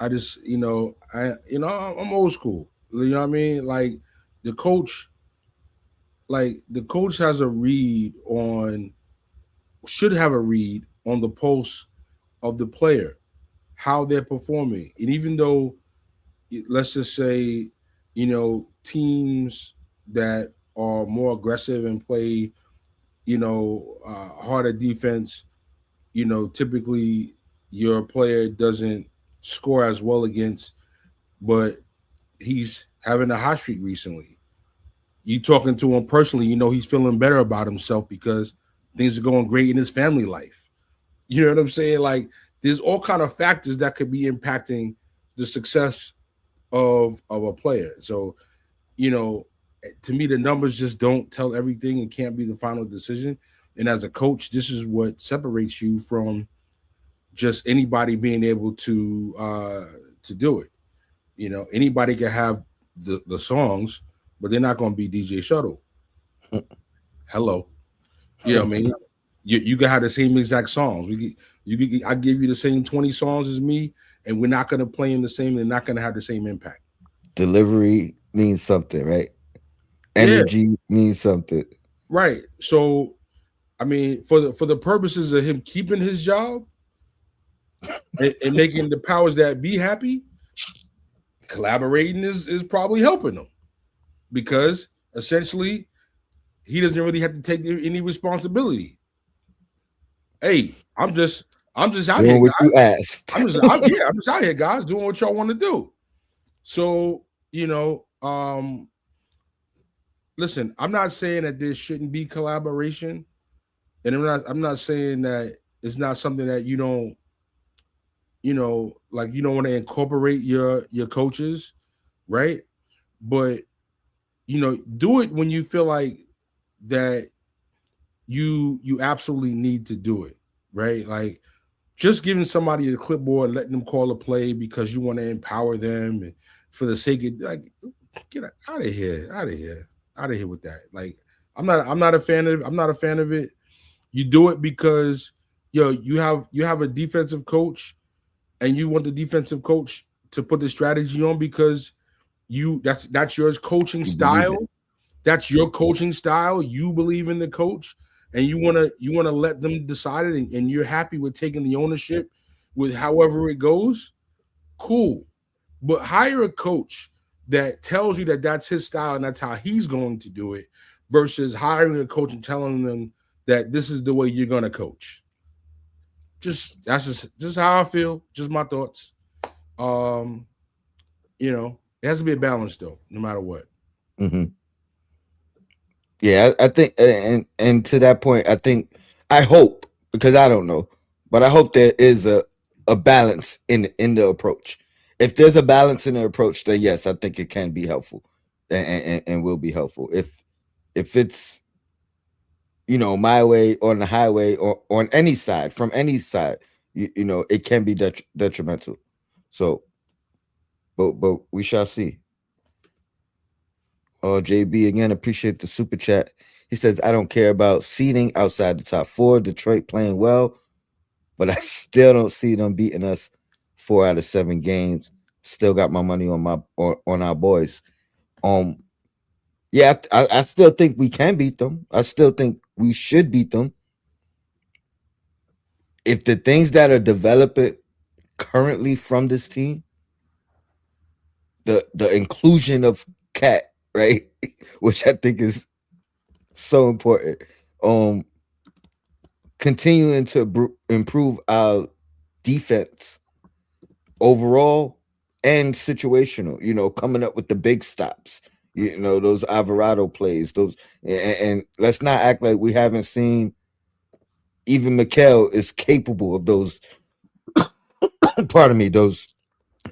I just I'm old school. You know what I mean? The coach, the coach has a read on should have a read on the pulse of the player, how they're performing, and even though let's just say, teams that are more aggressive and play, harder defense, typically your player doesn't score as well against, but he's having a hot streak recently. You talking to him personally, he's feeling better about himself because things are going great in his family life. You know what I'm saying? Like there's all kind of factors that could be impacting the success of a player. So, you know, to me the numbers just don't tell everything and can't be the final decision. And as a coach, this is what separates you from just anybody being able to do it. Anybody can have the songs, but they're not going to be DJ Shuttle. Hello, you know what I mean? You can have the same exact songs. I give you the same 20 songs as me, and we're not going to play them the same. They're not going to have the same impact. Delivery means something, right? Yeah, Energy means something. right. So I mean, for the purposes of him keeping his job and making the powers that be happy, collaborating is probably helping him because essentially he doesn't really have to take any responsibility. Hey, I'm just out here, Doing what you guys. asked. I'm just out here, guys, doing what y'all want to do. So listen, I'm not saying that there shouldn't be collaboration, and I'm not saying that it's not something that like you don't want to incorporate your coaches, right? But do it when you feel like that you absolutely need to do it, right? Like just giving somebody a clipboard, letting them call a play because you want to empower them and for the sake of like get out of here, out of here with that. Like I'm not a fan of it. You do it because you have a defensive coach and you want the defensive coach to put the strategy on because that's your coaching You believe style. it. That's your coaching style. You believe in the coach, and you wanna let them decide it, and you're happy with taking the ownership with however it goes. Cool, but hire a coach that tells you that that's his style and that's how he's going to do it, versus hiring a coach and telling them that this is the way you're gonna coach. That's just how I feel. Just my thoughts. Um, it has to be a balance though, no matter what. Hmm. Yeah, I think, and to that point, I think, I hope, because I don't know, but I hope there is a balance in the approach. If there's a balance in the approach, then yes, I think it can be helpful, and will be helpful. If it's my way on the highway or on any side, from any side, it can be detrimental. So, but we shall see. Oh, JB again, appreciate the super chat. He says, I don't care about seeding outside the top four. Detroit playing well, but I still don't see them beating us 4 out of 7 games. Still got my money on our boys. Um, yeah, I still think we can beat them. I still think we should beat them. If the things that are developing currently from this team, the inclusion of Cat, right, which I think is so important. Um, Continuing to improve our defense overall and situational, coming up with the big stops. You know, those Alvarado plays, those, and let's not act like we haven't seen. Even Mikel is capable of those. Pardon me, those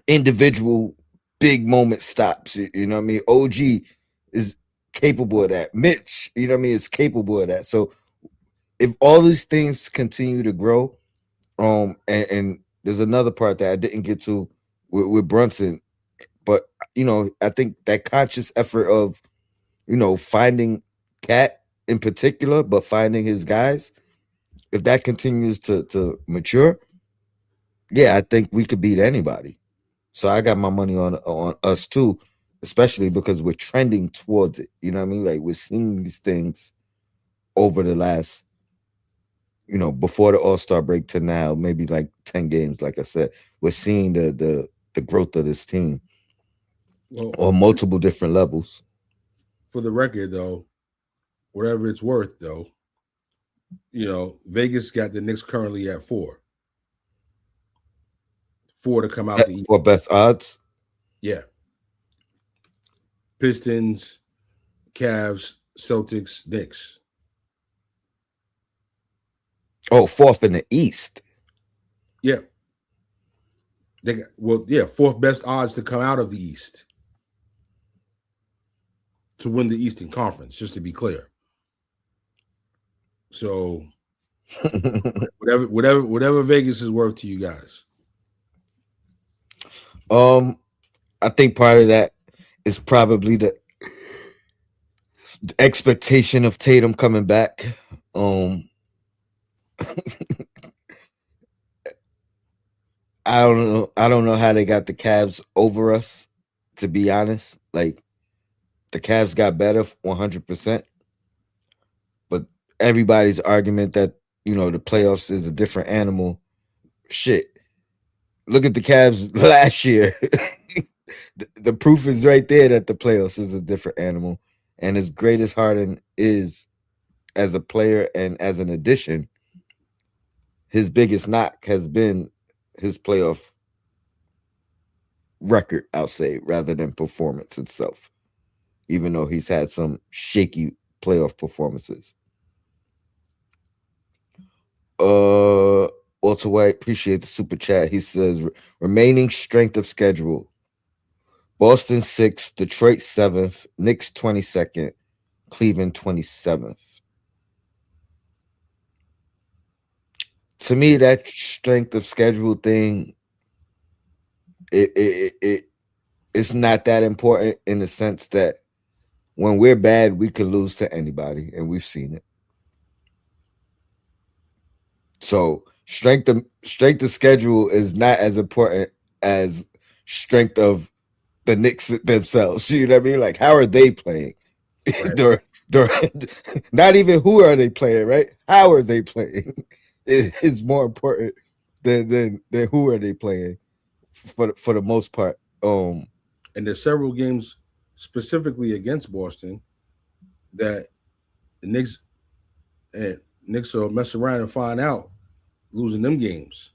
individual big moment stops. You know what I mean? OG is capable of that. Mitch, you know what I mean, is capable of that. So if all these things continue to grow, and there's another part that I didn't get to with Brunson, but I think that conscious effort of finding Cat in particular, but finding his guys, if that continues to mature, yeah, I think we could beat anybody. So I got my money on us too, especially because we're trending towards it. You know what I mean? Like we're seeing these things over the last, before the All-Star break to now, maybe like 10 games, like I said. We're seeing the growth of this team Well, on multiple different levels. for the record, though, whatever it's worth, though, Vegas got the Knicks currently at four to come out the East. For best odds. Yeah, Pistons, Cavs, Celtics, Knicks. Oh, fourth in the East. Yeah, fourth best odds to come out of the East to win the Eastern Conference. Just to be clear, so whatever Vegas is worth to you guys. um, I think part of that is probably the expectation of Tatum coming back. Um, I don't know. I don't know how they got the Cavs over us. To be honest, like the Cavs got better 100%, but everybody's argument that the playoffs is a different animal. Shit, look at the Cavs last year. The proof is right there that the playoffs is a different animal. And as great as Harden is as a player and as an addition, his biggest knock has been his playoff record, I'll say, rather than performance itself, even though he's had some shaky playoff performances. Uh Walter White, appreciate the super chat. He says remaining strength of schedule. Boston 6th, Detroit 7th, Knicks 22nd, Cleveland 27th. To me, that strength of schedule thing, it's not that important in the sense that when we're bad, we can lose to anybody, and we've seen it. So strength of schedule is not as important as strength of the Knicks themselves. You know what I mean? Like, how are they playing? Right. they're not even who are they playing, right? How are they playing? Is more important than who are they playing for the most part. And there's several games specifically against Boston that the Knicks will mess around and find out losing them games.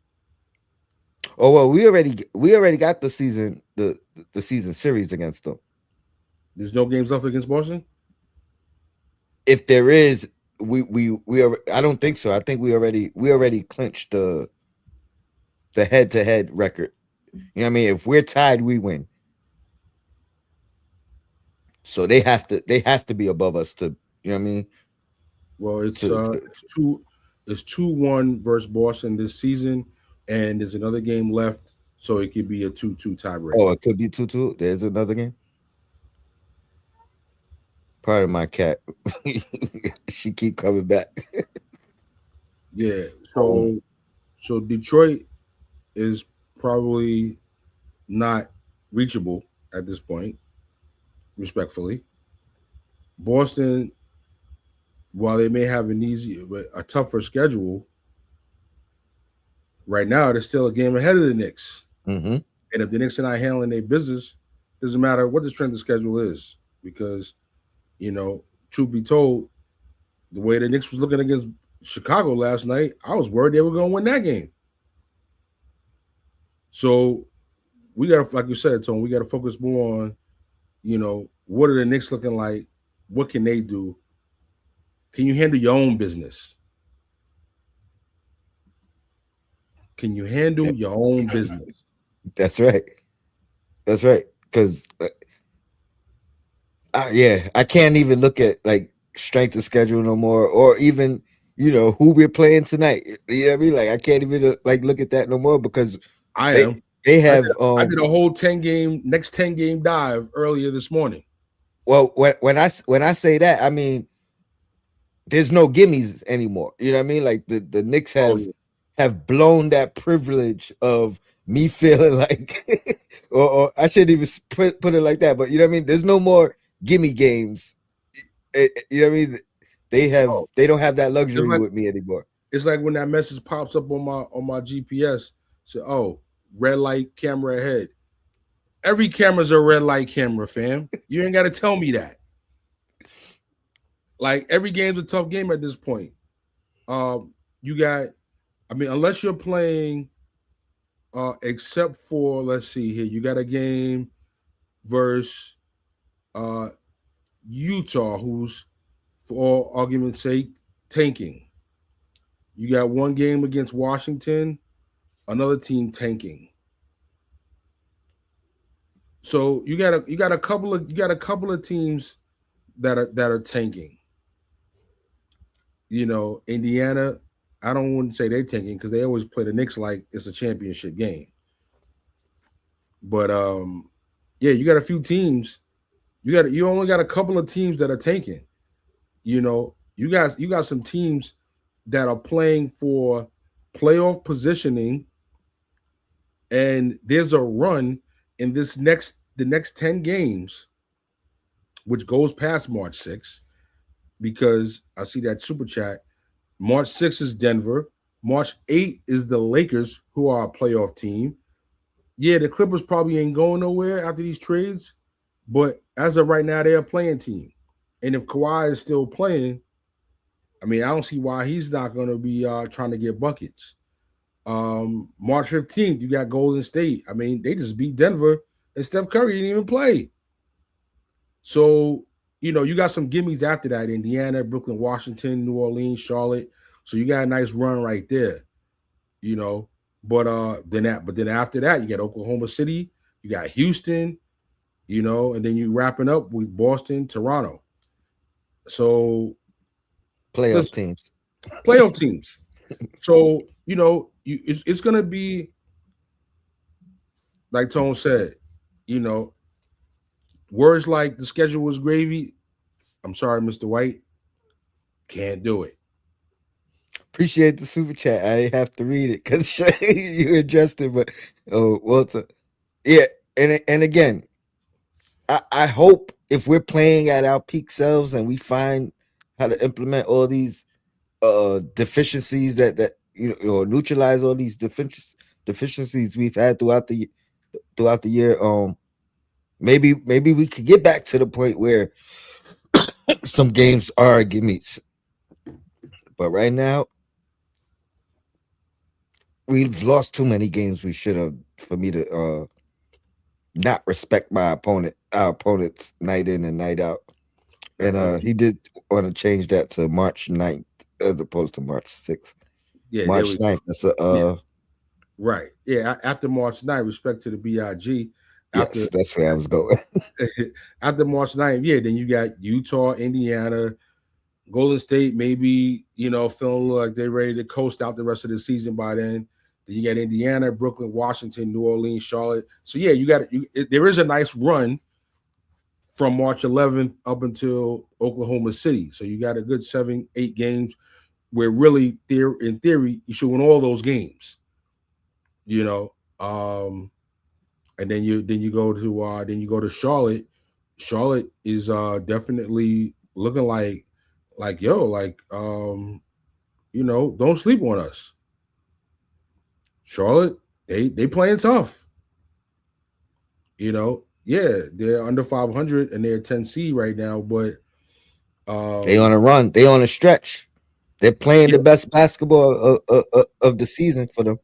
Oh well, we already got the season series against them. There's no games left against Boston. If there is, we are. I don't think so. I think we already clinched the head to head record. You know what I mean? If we're tied, we win. So they have to be above us to, you know what I mean? Well, To it's 2-1 versus Boston this season, and there's another game left, so it could be a 2-2 tiebreak. oh, it could be 2-2. There's another game. Part of my cat. She keep coming back. Yeah. Um, So Detroit is probably not reachable at this point, respectfully. Boston, while they may have a tougher schedule right now, they're still a game ahead of the Knicks. mm-hmm. And if the Knicks are not handling their business, doesn't matter what the strength of schedule is, because truth be told, the way the Knicks was looking against Chicago last night, I was worried they were going to win that game. So we got to, like you said, Tone, we got to focus more on what are the Knicks looking like? What can they do? Can you handle your own business? Can you handle your own business? That's right. That's right. Because yeah, I can't even look at like strength of schedule no more, or even who we're playing tonight. You know what I mean? Like I can't even like look at that no more because I they am. they I did, have I did a whole 10 game dive earlier this morning. well when I say that I mean there's no gimmies anymore. You know what I mean? Like the Knicks Oh have yeah. have blown that privilege of me feeling like, or I shouldn't even put it like that. But you know what I mean? There's no more gimme games. You know what I mean? Oh, They don't have that it's luxury like with me anymore. it's like when that message pops up on my GPS. So red light camera ahead. Every camera's a red light camera, fam. You ain't got to tell me that. Like every game's a tough game at this point. You got, I mean, unless you're playing, except for let's see here, you got a game versus uh Utah, who's for all argument's sake tanking. You got one game against Washington, another team tanking. So you got a couple of teams that are tanking. Indiana, I don't want to say they're tanking because they always play the Knicks like it's a championship game. But yeah, you got a few teams. You only got a couple of teams that are tanking. You got some teams that are playing for playoff positioning, and there's a run in the next 10 games, which goes past March 6th, because I see that super chat. March 6th is Denver. March 8th is the Lakers, who are a playoff team. Yeah, the Clippers probably ain't going nowhere after these trades, but as of right now, they're a playing team. And if Kawhi is still playing, I mean, I don't see why he's not going to be trying to get buckets. March 15th, you got Golden State. I mean, they just beat Denver, and Steph Curry didn't even play. So, you got some gimmies after that: Indiana, Brooklyn, Washington, New Orleans, Charlotte. So you got a nice run right there, you know. But then after that, you got Oklahoma City, you got Houston, and then you wrapping up with Boston, Toronto. So Playoff listen, teams. playoff teams. So it's gonna be like Tone said. You know, words like the schedule was gravy. I'm sorry, Mr. White, can't do it. Appreciate the super chat. I have to read it because you addressed it, but Walter, yeah, and again, I hope if we're playing at our peak selves and we find how to implement all these deficiencies that or neutralize all these deficiencies we've had throughout the year. Maybe we could get back to the point where some games are gimmies, but right now we've lost too many games we should have for me to not respect our opponents night in and night out. And I mean, he did want to change that to March 9th as opposed to March 6th. yeah, there March we go. 9th. That's a Yeah, right. Yeah, after March 9th, respect to the BIG. After yes, that's where I was going. after March 9th, yeah, then you got Utah, Indiana, Golden State, maybe, feeling like they're ready to coast out the rest of the season by then. Then you got Indiana, Brooklyn, Washington, New Orleans, Charlotte. So yeah, there is a nice run from March 11th up until Oklahoma City. So you got a good 7, 8 games where really, in theory, you should win all those games. You know, and then you go to Charlotte. Charlotte is definitely looking like yo, don't sleep on us. Charlotte, they playing tough. Yeah, they're under 500 and they're 10 seed right now, but They on um a run. They on a stretch. They're playing yeah, the best basketball of the season for them.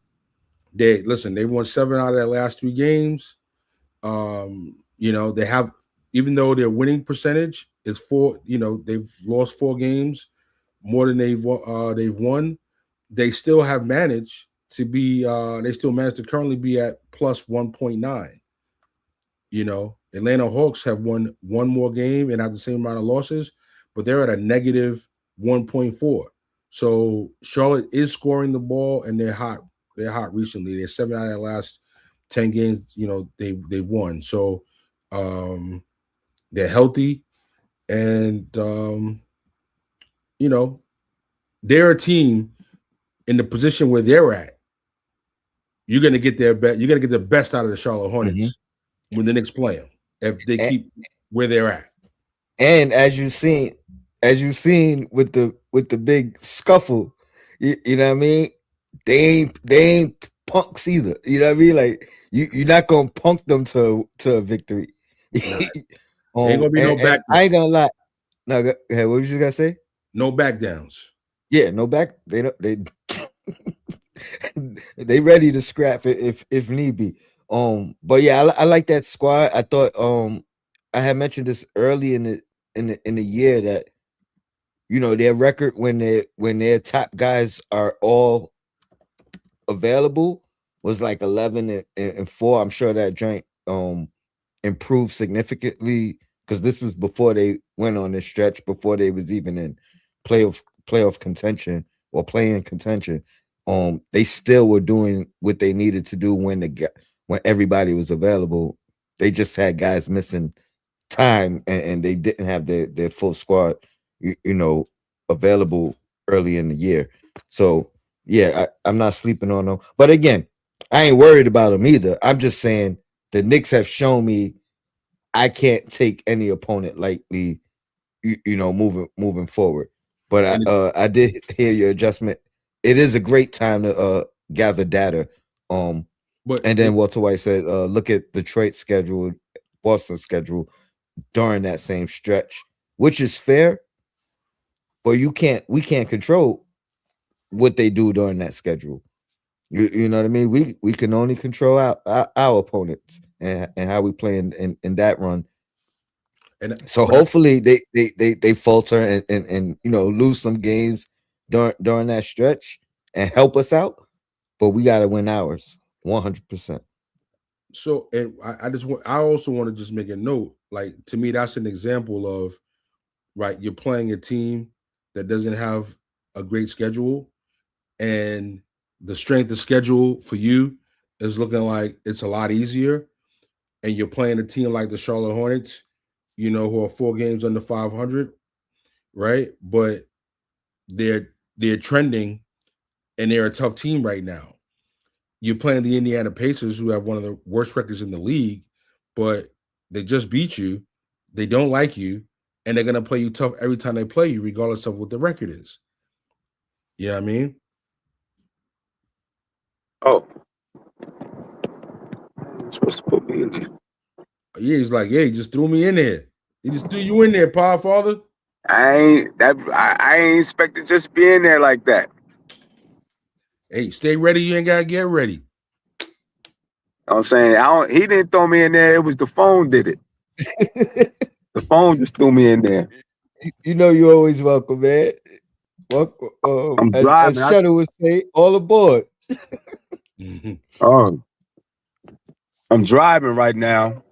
they won 7 out of their last 3 games. They have. even though their winning percentage is four, they've lost 4 games more than they've won. They still have managed to be. They still managed to currently be at plus 1.9. Atlanta Hawks have won one more game and have the same amount of losses, but they're at a negative 1.4. So Charlotte is scoring the ball and they're hot. They're hot recently. They're 7 out of the last 10 games. They've won. So they're healthy, and you know they're a team in the position where they're at. You're gonna get their best. You're gonna get the best out of the Charlotte Mhm. Hornets when the Knicks play them if they And, keep where they're at. and as you seen with the big scuffle, you know what I mean? They ain't punks either. You know what I mean? Like you're not gonna punk them to a victory. Nah, ain't gonna be no And back I ain't gonna lie. No, go ahead. What was you gonna say? no back downs. Yeah, no back. They don't. They they ready to scrap it if need be. But yeah, I like that squad. I thought I had mentioned this early in the year that their record when their top guys are all available was like 11 and 4. I'm sure that joint improved significantly because this was before they went on this stretch, before they was even in playoff contention or playing contention. They still were doing what they needed to do when everybody was available. They just had guys missing time, and they didn't have their full squad, you know, available early in the year. So yeah, I'm not sleeping on them. But again, I ain't worried about them either. I'm just saying the Knicks have shown me I can't take any opponent lightly, moving forward. But And I did hear your adjustment. It is a great time to gather data. Um, but and then Walter White said, look at Detroit's schedule, Boston's schedule during that same stretch, which is fair, but we can't control what they do during that schedule. You know what I mean? We can only control our opponents and how we play in that run. and So but I, hopefully they falter and lose some games during that stretch and help us out. But we got to win ours 100%. so and I just want I also want to just make a note. Like to me, that's an example of right. You're playing a team that doesn't have a great schedule, and the strength of schedule for you is looking like it's a lot easier. And you're playing a team like the Charlotte Hornets, who are 4 games under 500, right? But they're trending, and they're a tough team right now. You're playing the Indiana Pacers, who have one of the worst records in the league, but they just beat you. They don't like you, and they're gonna play you tough every time they play you, regardless of what the record is. You know what I mean? Oh, you're supposed to put me in there. Yeah, he's like, yeah, he just threw me in there. He just threw you in there, Power Father. I ain't expected just being there like that. Hey, stay ready. You ain't gotta get ready. You know what I'm saying? He didn't throw me in there, it was the phone did it. The phone just threw me in there. You're always welcome, man. Welcome, I'm as driving. Shutter would say, all aboard. Oh, I'm driving right now,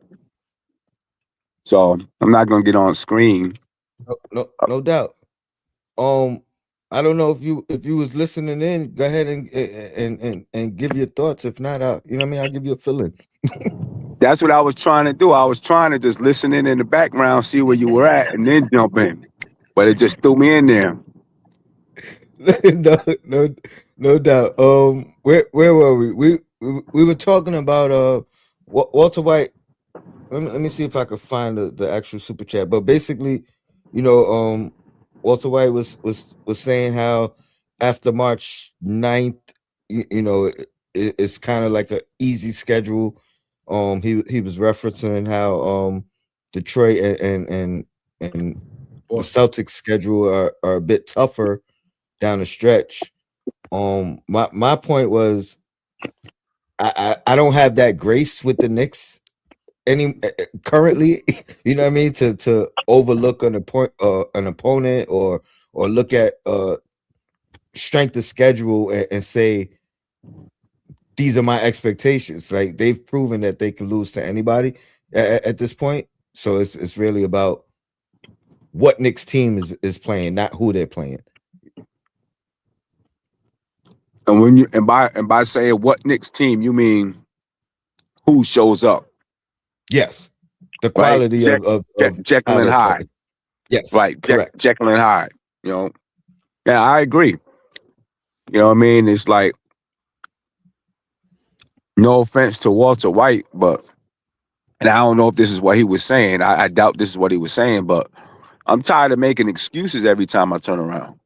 so I'm not gonna get on screen. No, no doubt. Um, I don't know if you was listening in. Go ahead and give your thoughts. If not, I'll give you a fill in. That's what I was trying to do. I was trying to just listen in the background, see where you were at, and then jump in. But it just threw me in there. No, no, no doubt. Where were we? We were talking about Walter White. Let me see if I could find the actual super chat. But basically, you know, um, Walter White was saying how after March 9th, it's kind of like a easy schedule. He was referencing how Detroit and the Awesome. Celtics schedule are a bit tougher down the stretch. My point was I don't have that grace with the Knicks any currently, you know what I mean, to overlook an opponent or look at strength of schedule and say these are my expectations. Like they've proven that they can lose to anybody at this point. So it's really about what Knicks team is playing, not who they're playing. And when you and by saying what Knicks team, you mean who shows up, Yes, the right? quality of Jekyll how and they're Hyde, playing. Yes, right? correct. Jekyll and Hyde. You know, yeah, I agree. You know what I mean? It's like no offense to Walter White, but and I don't know if this is what he was saying. I doubt this is what he was saying, but I'm tired of making excuses every time I turn around.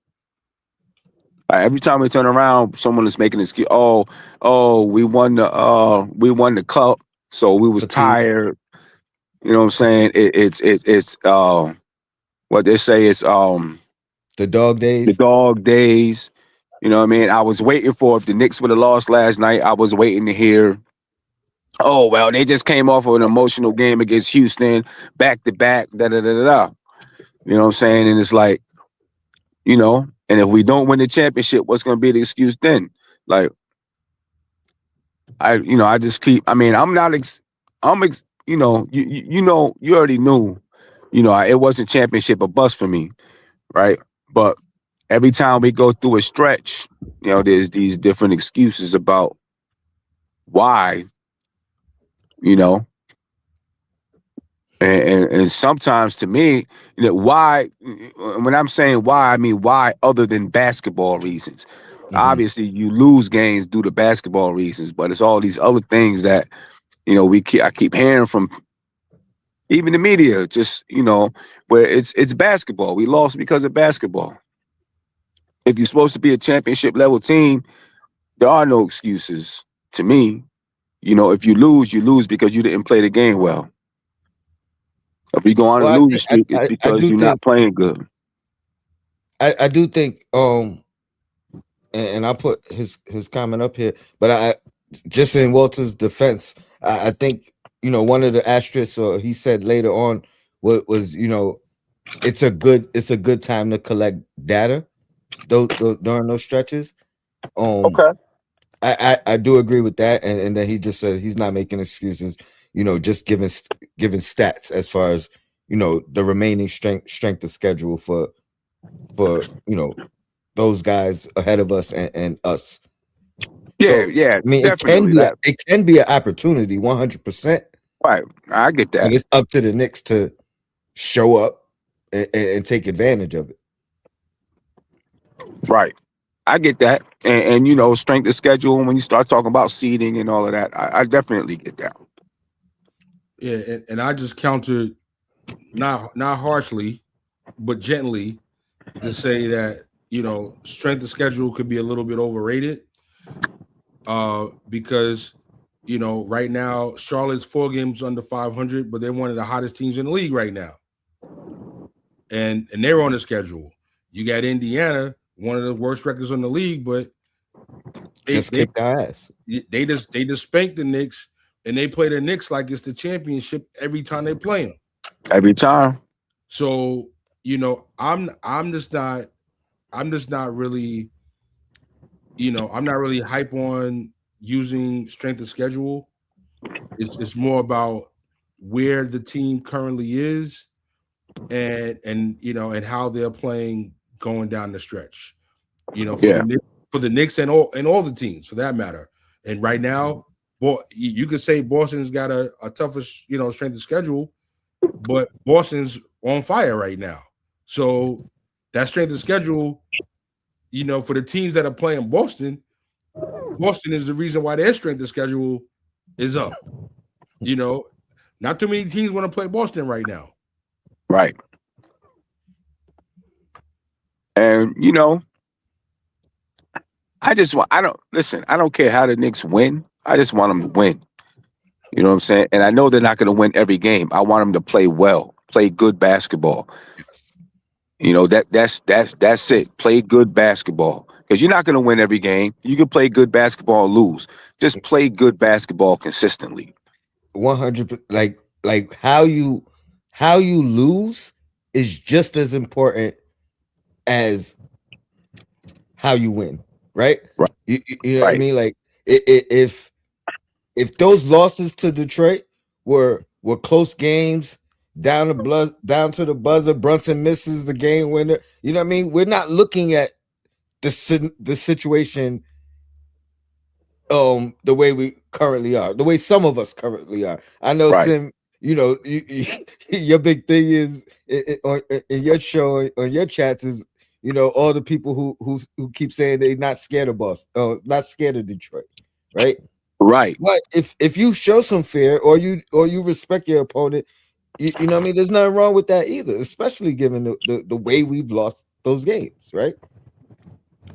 Every time we turn around, someone is making an excuse. Oh, we won the cup, so we was Fatigue, tired. You know what I'm saying? It's what they say is the dog the days. dog days. You know what I mean? I was waiting for if the Knicks would have lost last night. I was waiting to hear. Oh well, they just came off of an emotional game against Houston, back to back. Da da da da da. You know what I'm saying? And it's like, and if we don't win the championship, what's going to be the excuse then? Like I just keep. I mean, I'm not. You already knew. It wasn't championship or bust for me, right? But every time we go through a stretch, there's these different excuses about why, you know, and sometimes to me, why. When I'm saying why, I mean why other than basketball reasons. Hmm. Obviously, you lose games due to basketball reasons, but it's all these other things that I keep hearing from even the media. Just where it's basketball. We lost because of basketball. If you're supposed to be a championship level team, there are no excuses to me. If you lose because you didn't play the game well. If you go on a Well, losing streak, it's I because do you're think not playing good. I do think and I'll put his comment up here, but I just in Walter's defense, I think one of the asterisks, or he said later on, was it's a good time to collect data those during those stretches. Um, Okay. I do agree with that, and then he just said he's not making excuses. Just giving stats as far as the remaining strength of schedule for those guys ahead of us and us. Yeah, So yeah, I mean, definitely. That it can be an opportunity, 100%, right. I get but that. it's up to the Knicks to show up and take advantage of it. Right. I get that. And strength of schedule when you start talking about seeding and all of that. I definitely get that. Yeah, and I just countered not harshly, but gently to say that strength of schedule could be a little bit overrated. Because right now Charlotte's 4 games under 500, but they're one of the hottest teams in the league right now, and they're on the schedule. You got Indiana, one of the worst records in the league, but they Just they kick our ass. they just spanked the Knicks, and they play the Knicks like it's the championship every time they play them. Every time. So I'm just not really I'm not really hype on using strength of schedule. It's more about where the team currently is, and how they're playing going down the stretch. For Yeah. the Knicks and all the teams for that matter. And right now, you could say Boston's got a tougher strength of schedule, but Boston's on fire right now. So that strength of schedule, for the teams that are playing Boston, Boston is the reason why their strength of schedule is up. You know, not too many teams want to play Boston right now. Right. And I don't listen, I don't care how the Knicks win. I just want them to win. You know what I'm saying? And I know they're not going to win every game. I want them to play well, play good basketball. Yes. That's it. Play good basketball because you're not going to win every game. You can play good basketball and lose. Just play good basketball consistently. 100, like like how you lose is just as important as how you win, right? Right. You know what I Right. mean? Like if those losses to Detroit were close games, down to the buzzer, Brunson misses the game winner. You know what I mean? We're not looking at the situation the way we currently are, the way some of us currently are. I know Right. Sim, your big thing is in your show, on your chats is, all the people who keep saying they're not scared of Boston, not scared of Detroit, right? Right. But if you show some fear, or you respect your opponent, you know what I mean, there's nothing wrong with that either, especially given the way we've lost those games, right?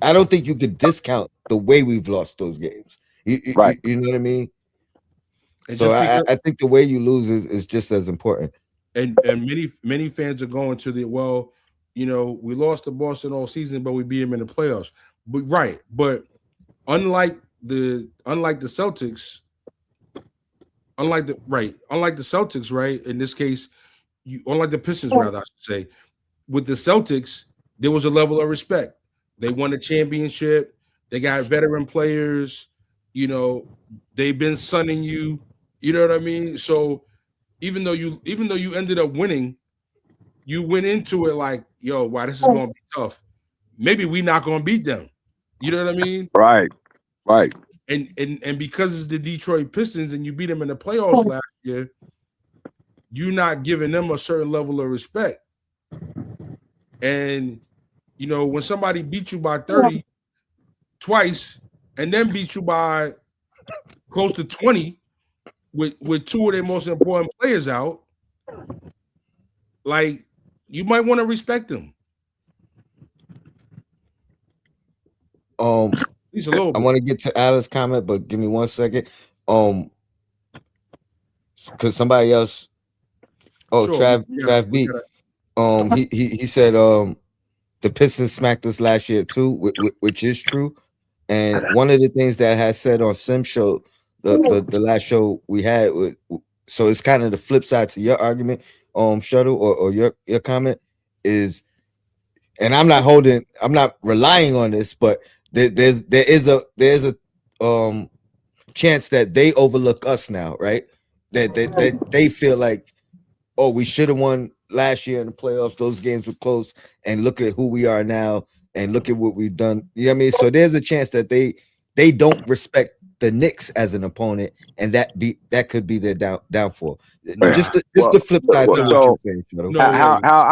I don't think you could discount the way we've lost those games. Right. You know what I mean? And So just because I think the way you lose is just as important. and many fans are going to the well, we lost to Boston all season, but we beat them in the playoffs. But right, but unlike the Celtics, unlike the Celtics, right? In this case, unlike the Pistons, rather, I should say, with the Celtics, there was a level of respect. They won a championship. They got veteran players. You know, they've been sunning you. You know what I mean? So even though you ended up winning, you went into it like, yo, wow, this is gonna be tough. Maybe we not gonna beat them. You know what I mean? Right. Right. And because it's the Detroit Pistons and you beat them in the playoffs last year, you're not giving them a certain level of respect. And when somebody beat you by 30 twice and then beat you by close to 20 with two of their most important players out, like you might want to respect them. Um, At least a little I bit. want to get to Alan's comment, but give me 1 second. Because somebody else, Sure, we, we gotta Trav we B, gotta he said the Pistons smacked us last year too, which is true. And one of the things that I had said on Sim show, the last show we had, so it's kind of the flip side to your argument, Shuttle, or your comment is, and I'm not relying on this, but there is a chance that they overlook us now, right? That they feel like, oh, we should have won last year in the playoffs. Those games were close, and look at who we are now, and look at what we've done. You know what I mean? So there's a chance that they don't respect the Knicks as an opponent, and that could be their downfall. no, Just Well, the flip side to what you're so saying, Shadow. no way. how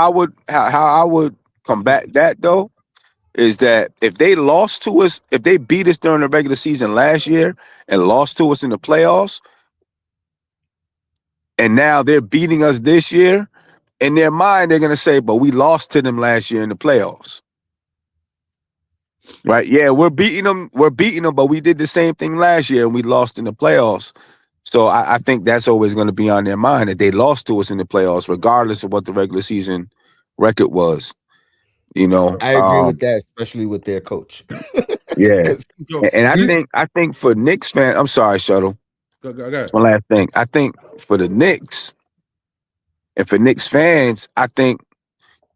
I would combat that though is that if they lost to us, if they beat us during the regular season last year and lost to us in the playoffs, and now they're beating us this year, in their mind they're gonna say, "But we lost to them last year in the playoffs." Right? Yeah, we're beating them. We're beating them, but we did the same thing last year and we lost in the playoffs. So I think that's always going to be on their mind that they lost to us in the playoffs, regardless of what the regular season record was. You know, I agree with that, especially with their coach. yeah. 'Cause Yo, And I he's think for Knicks fans, I'm sorry, Shuttle. go. One last thing. I think for the Knicks and for Knicks fans, I think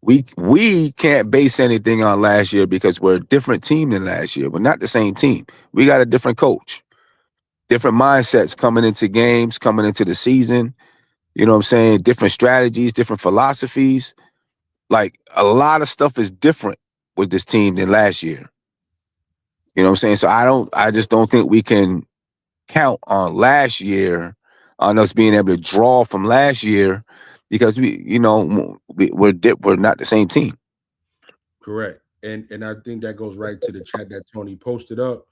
we can't base anything on last year because we're a different team than last year. We're not the same team. We got a different coach, different mindsets coming into games, coming into the season. You know what I'm saying? Different strategies, different philosophies. Like a lot of stuff is different with this team than last year. You know what I'm saying? So I just don't think we can count on last year, on us being able to draw from last year because we're not the same team. Correct. And I think that goes right to the chat that Tony posted up.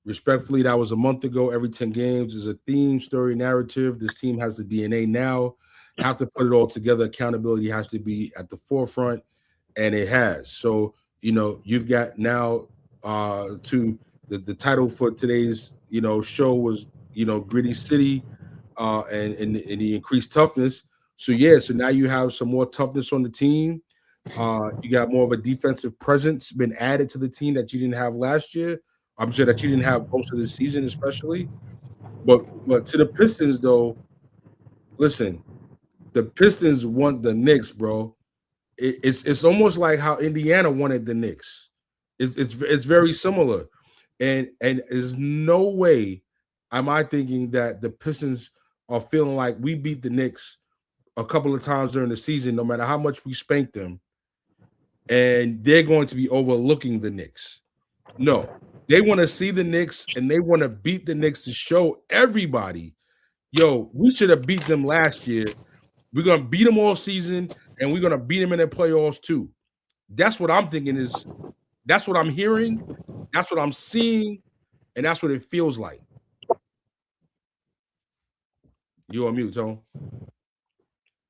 Respectfully, that was a month ago. Every 10 games is a theme, story, narrative. This team has the DNA now. Have to put it all together. Accountability has to be at the forefront, and it has. So, you've got now to the title for today's, show was, Gritty City and the increased toughness. So, yeah, so now you have some more toughness on the team. You got more of a defensive presence been added to the team that you didn't have last year. I'm sure that you didn't have most of the season, especially. But to the Pistons, though, listen, The Pistons want the Knicks, bro. It's almost like how Indiana wanted the Knicks. It's very similar, and there's no way am I thinking that the Pistons are feeling like we beat the Knicks a couple of times during the season, no matter how much we spank them, and they're going to be overlooking the Knicks. No, they want to see the Knicks and they want to beat the Knicks to show everybody, yo, we should have beat them last year. We're gonna beat them all season, and we're gonna beat them in the playoffs too. That's what I'm thinking is that's what I'm hearing, that's what I'm seeing, and that's what it feels like. You on mute, Tone.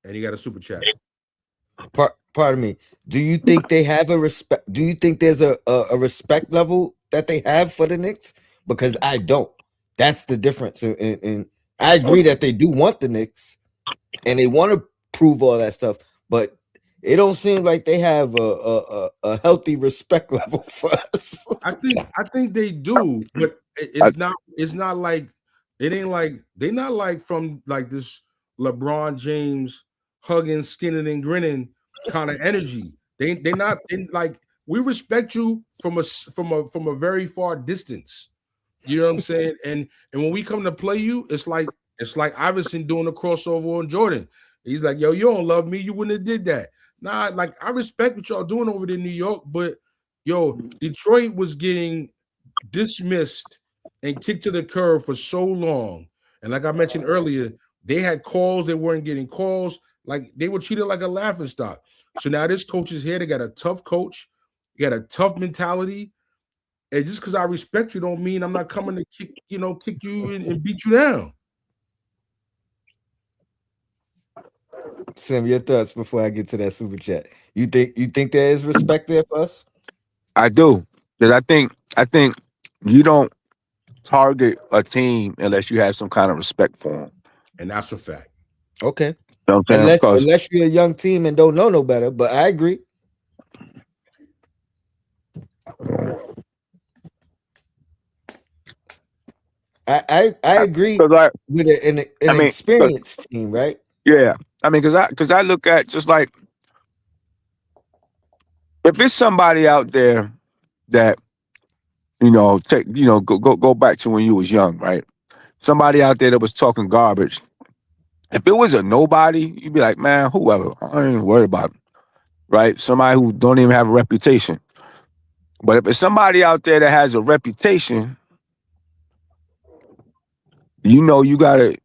And you got a super chat. Pardon me. Do you think they have a respect? Do you think there's a respect level that they have for the Knicks? Because I don't. That's the difference. And I agree that they do want the Knicks and they want to prove all that stuff, but it don't seem like they have a healthy respect level for us. I think they do, but it's not like it ain't like they're not like from like this LeBron James hugging, skinning, and grinning kind of energy. They not in like we respect you from a very far distance. You know what I'm saying? And when we come to play you, it's like Iverson doing a crossover on Jordan. He's like, yo, you don't love me, you wouldn't have did that. Nah, like I respect what y'all doing over there in New York, but yo, Detroit was getting dismissed and kicked to the curb for so long. And like I mentioned earlier, they had calls, they weren't getting calls, like they were treated like a laughing stock. So now this coach is here. They got a tough coach, they got a tough mentality. And just because I respect you don't mean I'm not coming to kick you and beat you down. Sam, your thoughts before I get to that super chat. You think there is respect there for us? I do. Because I think you don't target a team unless you have some kind of respect for them. And that's a fact. Okay. You know what I'm saying? Because Unless you're a young team and don't know no better, but I agree. I agree like, with an I mean, experienced team, right? yeah. I mean, because I look at just like if it's somebody out there that go back to when you was young, right? Somebody out there that was talking garbage. If it was a nobody, you'd be like, man, whoever, I ain't even worried about it, right? Somebody who don't even have a reputation. But if it's somebody out there that has a reputation, you gotta,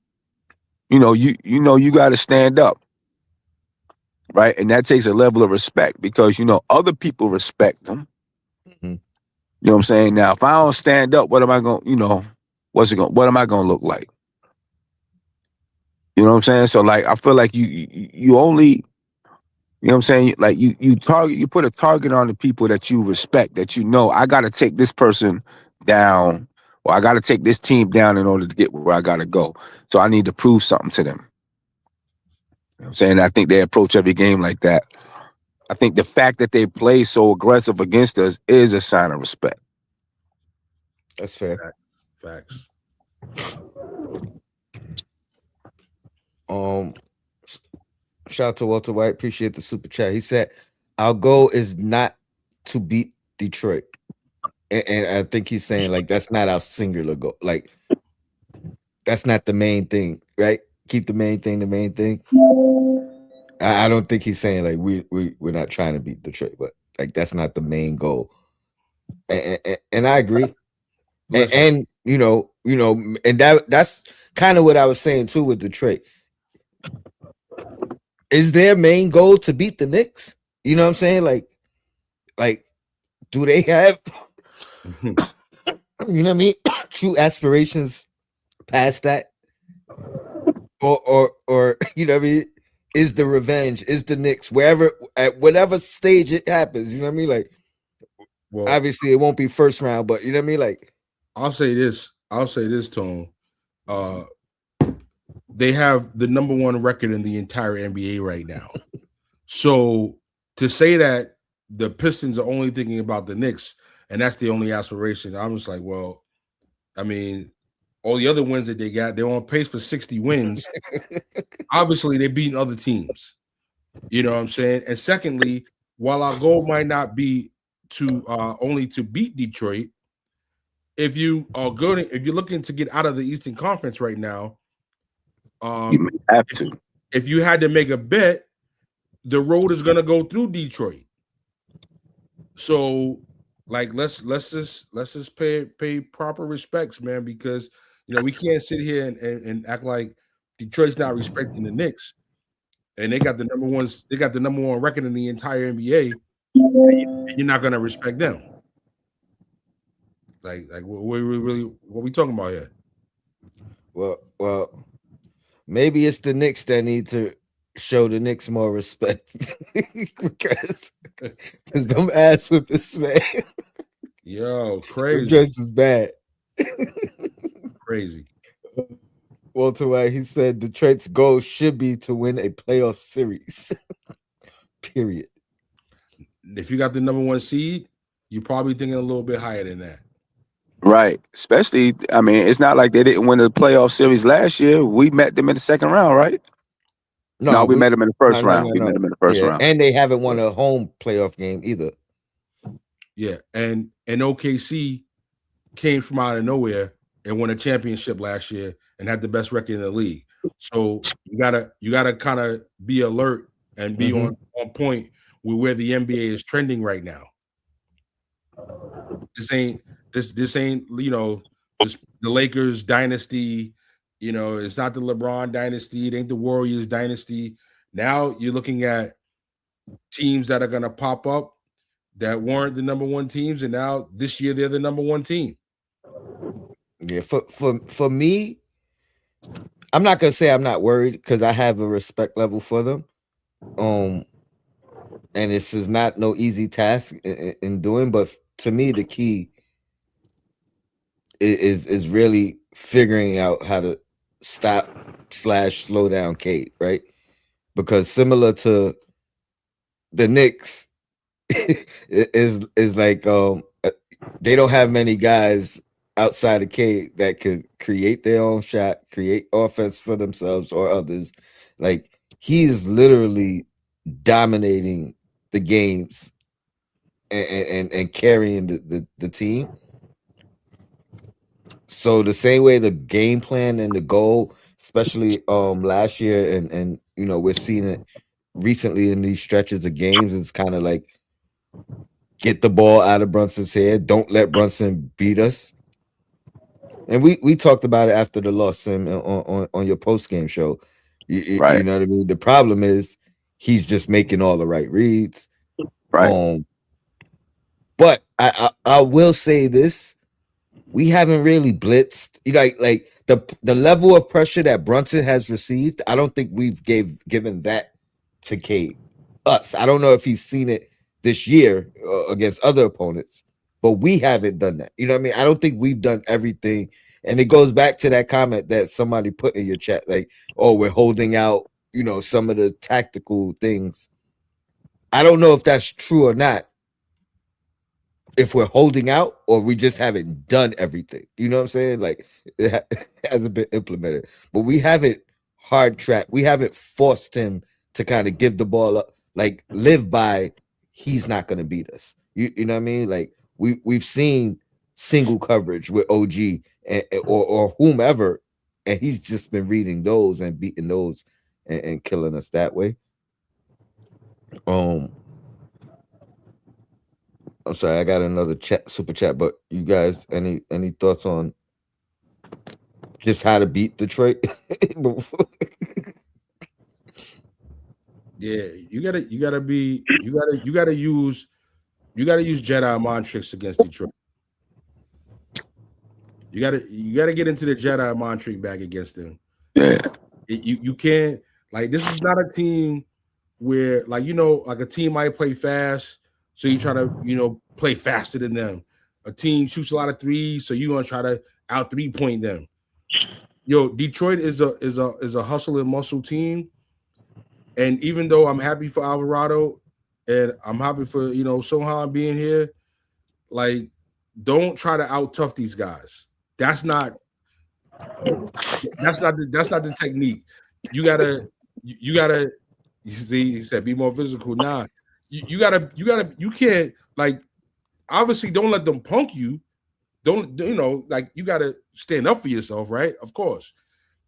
you gotta stand up, right? And that takes a level of respect because other people respect them. Mhm. You know what I'm saying? Now, if I don't stand up, what am I going? What am I going to look like? You know what I'm saying? So, like, I feel like you only, you know what I'm saying? Like, you put a target on the people that you respect, that I got to take this person down, or I got to take this team down in order to get where I got to go. So I need to prove something to them. You know what I'm saying? I think they approach every game like that. I think the fact that they play so aggressive against us is a sign of respect. That's fair. Facts. Shout out to Walter White. Appreciate the super chat. He said, "Our goal is not to beat Detroit," and I think he's saying like that's not our singular goal. Like that's not the main thing, right? Keep the main thing the main thing. I don't think he's saying like we're not trying to beat Detroit, but like that's not the main goal. And I agree. And and that's kind of what I was saying too with Detroit. Is their main goal to beat the Knicks? You know what I'm saying? Like, do they have you know what I mean? True aspirations past that? Or you know what I mean? Is the revenge, is the Knicks, wherever at whatever stage it happens, you know what I mean? Like Well, obviously it won't be first round, but you know what I mean? Like I'll say this, Tone. They have the number one record in the entire NBA right now. So to say that the Pistons are only thinking about the Knicks and that's the only aspiration, I'm just like, well, I mean, all the other wins that they got, they're on pace for 60 wins. Obviously, they're beating other teams. You know what I'm saying? And secondly, while our goal might not be to only to beat Detroit, if you are good, if you're looking to get out of the Eastern Conference right now, You may have if, to. if you had to make a bet, the road is gonna go through Detroit. So, like, let's just pay proper respects, man, because we can't sit here and act like Detroit's not respecting the Knicks, and they got the number one record in the entire NBA, and you're not gonna respect them. Like what we talking about here? Well, maybe it's the Knicks that need to show the Knicks more respect because them ass whippers, man. Yo, Them crazy, dress was bad. crazy. Walter White, he said Detroit's goal should be to win a playoff series. Period. If you got the number one seed, you're probably thinking a little bit higher than that. Right. Especially, I mean, it's not like they didn't win the playoff series last year. We met them in the second round, right? No, No, we met them in the first no, round. We met no. them in the first Yeah, round. and they haven't won a home playoff game either. Yeah, and OKC came from out of nowhere and won a championship last year and had the best record in the league. So you gotta kind of be alert and be on point with where the NBA is trending right now. This ain't the Lakers dynasty. It's not the LeBron dynasty. It ain't the Warriors dynasty. Now you're looking at teams that are gonna pop up that weren't the number one teams, and now this year they're the number one team. Yeah, for me, I'm not gonna say I'm not worried because I have a respect level for them. And this is not no easy task in doing, but to me, the key is really figuring out how to stop/slow down Kate, right? Because similar to the Knicks, is like they don't have many guys outside of K that could create their own shot, create offense for themselves or others. Like he's literally dominating the games and carrying the team. So the same way the game plan and the goal, especially last year and we've seen it recently in these stretches of games, it's kind of like get the ball out of Brunson's head. Don't let Brunson beat us. And we talked about it after the loss, Sim, on your post game show. You Right. know what I mean? The problem is he's just making all the right reads. Right. But I will say this: we haven't really blitzed. Like the level of pressure that Brunson has received. I don't think we've given that to Cade. I don't know if he's seen it this year against other opponents, but we haven't done that. You know what I mean? I don't think we've done everything. And it goes back to that comment that somebody put in your chat, like, oh, we're holding out, some of the tactical things. I don't know if that's true or not. If we're holding out or we just haven't done everything. You know what I'm saying? Like it hasn't been implemented. But we haven't hard tracked. We haven't forced him to kind of give the ball up, like live by he's not gonna beat us. You know what I mean? Like we've seen single coverage with OG or whomever, and he's just been reading those and beating those and killing us that way. I'm sorry, I got another super chat, but you guys, any thoughts on just how to beat Detroit? Yeah, you gotta use Jedi mind tricks against Detroit. You gotta get into the Jedi mind trick bag against them. Yeah. You can't, like, this is not a team where, like, like a team might play fast, so you try to play faster than them. A team shoots a lot of threes, so you're gonna try to out 3-point them. Detroit is a hustle and muscle team, and even though I'm happy for Alvarado and I'm happy for Sohan being here, like, don't try to out tough these guys. That's not That's not the technique. You gotta you gotta you see he said be more physical. Nah, you can't like obviously don't let them punk you. Don't like you gotta stand up for yourself, right? Of course.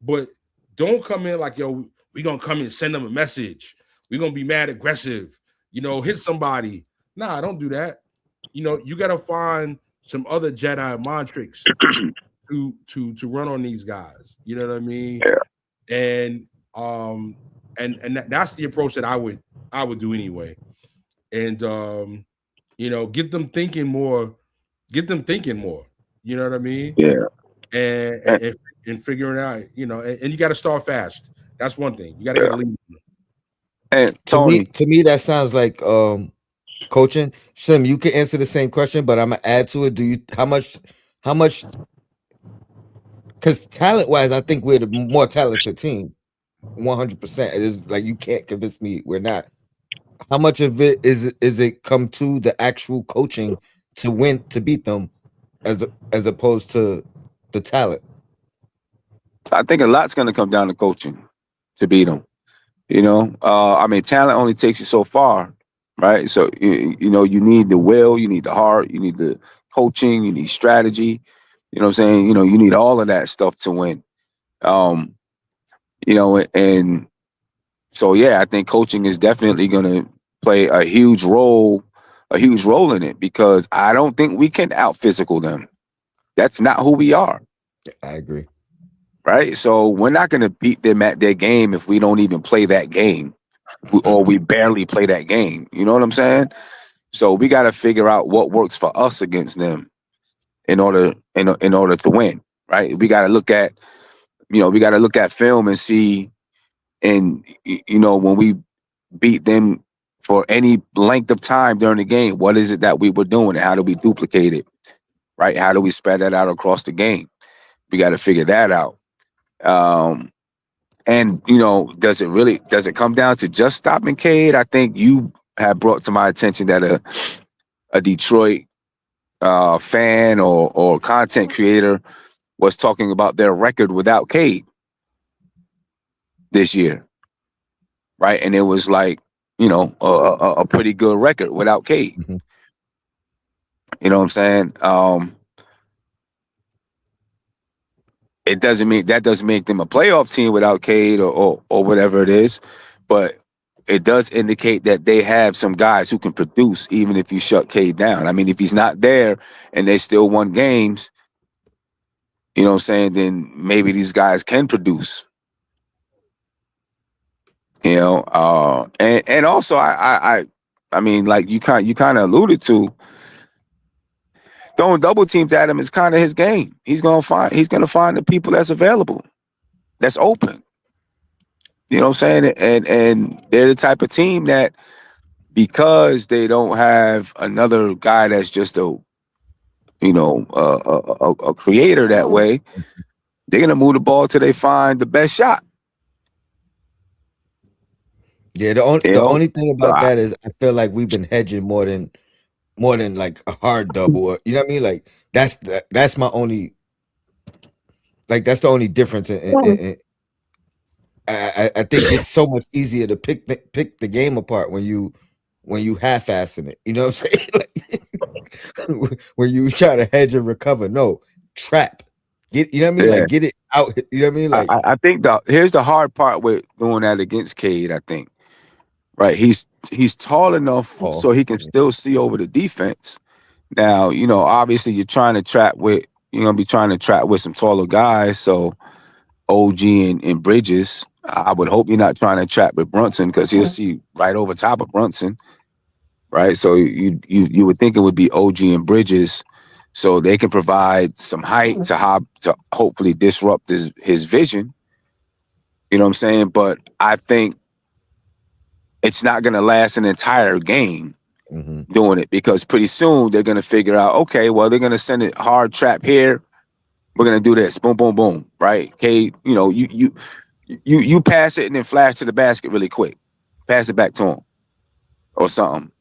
But don't come in like, yo, we gonna come and send them a message. We're gonna be mad aggressive, hit somebody. Nah, don't do that. You gotta find some other Jedi mind tricks to run on these guys. You know what I mean? Yeah. And that's the approach that I would do anyway. And get them thinking more, you know what I mean? Yeah. And And, and figuring out, and you got to start fast. That's one thing. You got to get a yeah. lead. And To me, Tony, that sounds like coaching. Sim, you can answer the same question, but I'm gonna add to it. Do you how much? Because talent wise, I think we're the more talented team. 100%. It is like you can't convince me we're not. How much of it is it come to the actual coaching to win to beat them, as opposed to the talent? I think a lot's going to come down to coaching to beat them. I mean, talent only takes you so far, right? So you need the will, you need the heart, you need the coaching, you need strategy. You know what I'm saying? You need all of that stuff to win. Um, and so yeah, I think coaching is definitely going to play a huge role in it because I don't think we can out physical them. That's not who we are, I agree. right? So we're not going to beat them at their game if we don't even play that game or we barely play that game. You know what I'm saying? So we got to figure out what works for us against them in order to win, right? We got to look at film and see, and when we beat them for any length of time during the game, what is it that we were doing and how do we duplicate it, right? How do we spread that out across the game? We got to figure that out. Um, and does it come down to just stopping Cade? I think you have brought to my attention that a Detroit fan or content creator was talking about their record without Cade this year, right? And it was like, a pretty good record without Cade. Mhm. You know what I'm saying? It doesn't make them a playoff team without Cade or whatever it is, but it does indicate that they have some guys who can produce even if you shut Cade down. I mean, if he's not there and they still won games, you know what I'm saying, then maybe these guys can produce. And also I mean, like you kind of alluded to, throwing double teams at him is kind of his game. He's gonna find the people that's available, that's open. You know what I'm saying? And they're the type of team that, because they don't have another guy that's just a creator that way, they're gonna move the ball till they find the best shot. Yeah, You the know, only thing so about that is I feel like we've been hedging more than like a hard double. Or, you know what I mean? Like that's my only like that's the only difference. I think it's so much easier to pick the game apart when you half-assing it. You know what I'm saying? Like, when you try to hedge and recover. No, trap. You know what I mean? yeah, Like get it out. You know what I mean? Like I think here's the hard part with doing that against Cade. I think, right? He's tall enough oh so he can still see over the defense. Now, obviously you're gonna be trying to trap with some taller guys. So OG and Bridges. I would hope you're not trying to trap with Brunson because he'll see right over top of Brunson, right? So you would think it would be OG and Bridges, so they can provide some height to hopefully disrupt his vision. You know what I'm saying? But I think it's not going to last an entire game hmm doing it because pretty soon they're going to figure out, okay, well, they're going to send it hard trap here. We're going to do this. Boom, boom, boom. Right? Okay. You pass it and then flash to the basket really quick. Pass it back to him or something.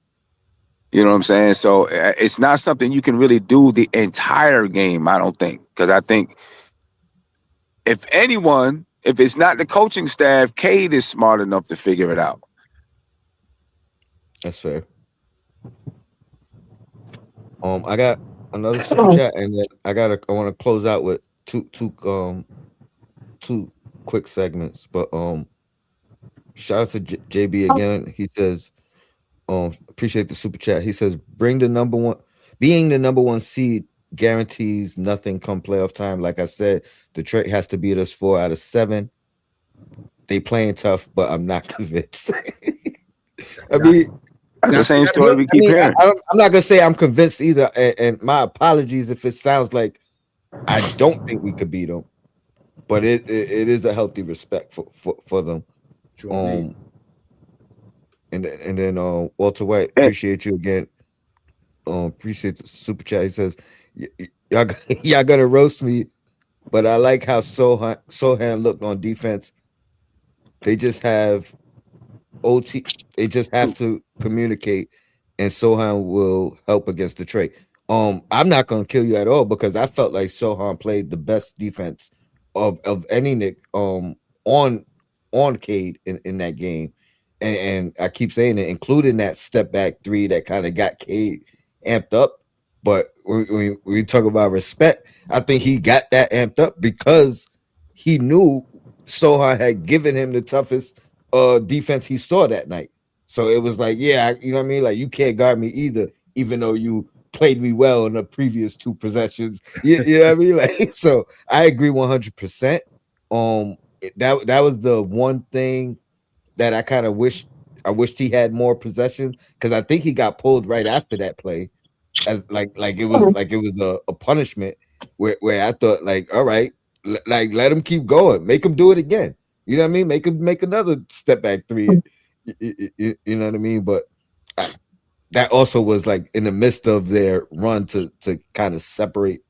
You know what I'm saying? So it's not something you can really do the entire game, I don't think. Because I think if anyone, if it's not the coaching staff, Cade is smart enough to figure it out. That's fair. I got another super chat, and then I want to close out with two quick segments. But shout out to JB again. He says, appreciate the super chat. He says, being the number one seed guarantees nothing come playoff time. Like I said, Detroit has to beat us 4 out of 7. They playing tough, but I'm not convinced. I mean, That's the same story we keep hearing. I'm not gonna say I'm convinced either, and my apologies if it sounds like I don't think we could beat them, but it is a healthy respect for them. Sure. And then Walter White, appreciate you again. Appreciate the super chat. He says, y'all gonna roast me, but I like how Sohan looked on defense. They just have OT. They just have to communicate, and Sohan will help against Detroit. I'm not gonna kill you at all because I felt like Sohan played the best defense of any Nick on Cade in that game. And I keep saying it, including that step back 3 that kind of got Cade amped up. But when we talk about respect, I think he got that amped up because he knew Sohan had given him the toughest defense he saw that night. So it was like, yeah, you know what I mean? Like, you can't guard me either, even though you played me well in the previous 2 possessions. You know what I mean? Like, so I agree 100%. That was the one thing that I kind of wished he had more possessions, because I think he got pulled right after that play, as like it was a punishment where I thought, like, all right, like, let him keep going, make him do it again. You know what I mean? Make him make another step back 3. You know what I mean? But that also was like in the midst of their run to kind of separate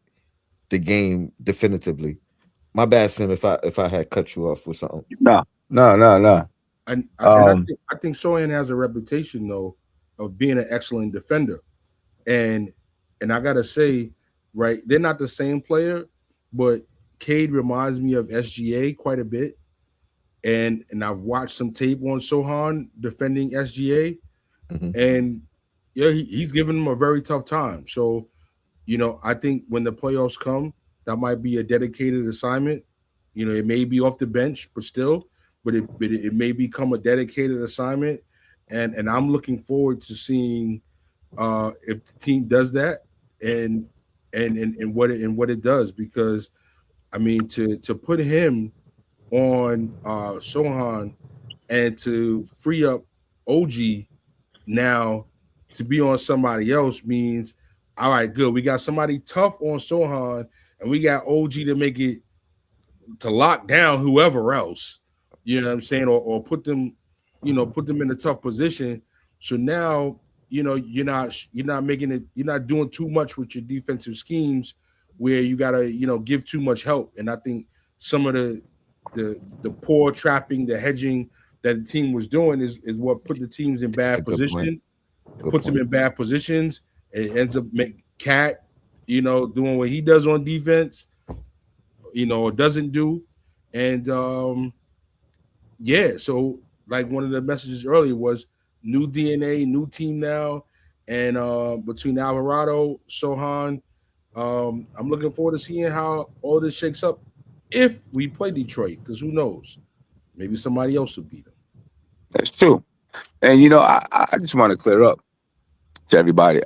the game definitively. My bad, Sim, if I had cut you off with something. No. And I think Sohan has a reputation though of being an excellent defender, and I gotta say, right, they're not the same player, but Cade reminds me of SGA quite a bit, and I've watched some tape on Sohan defending SGA, and yeah, he's giving them a very tough time. So, I think when the playoffs come, that might be a dedicated assignment. It may be off the bench, but still. But it may become a dedicated assignment, and I'm looking forward to seeing if the team does that and what it does, because I mean to put him on Sohan and to free up OG now to be on somebody else means, all right, good. We got somebody tough on Sohan, and we got OG to make it to lock down whoever else. You know what I'm saying? Or put them, put them in a tough position. So now, you're not making it, you're not doing too much with your defensive schemes where you gotta, give too much help. And I think some of the poor trapping, the hedging that the team was doing is what put the teams in bad position. It puts them in bad positions. It ends up make Cat, doing what he does on defense, or doesn't do. And yeah, so like one of the messages earlier was new DNA, new team now, and between Alvarado, Sohan, I'm looking forward to seeing how all this shakes up if we play Detroit, because who knows, maybe somebody else will beat them. That's true. And I just want to clear up to everybody.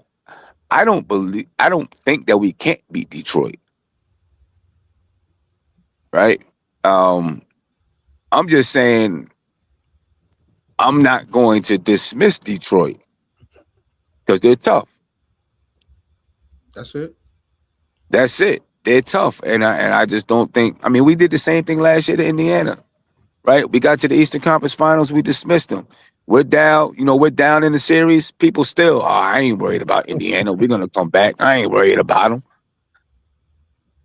I don't think that we can't beat Detroit. Right? I'm just saying I'm not going to dismiss Detroit because they're tough. That's it. They're tough, and I just don't think. I mean, we did the same thing last year to Indiana, right? We got to the Eastern Conference Finals, we dismissed them. We're down, we're down in the series. People still, I ain't worried about Indiana. We're gonna come back. I ain't worried about them.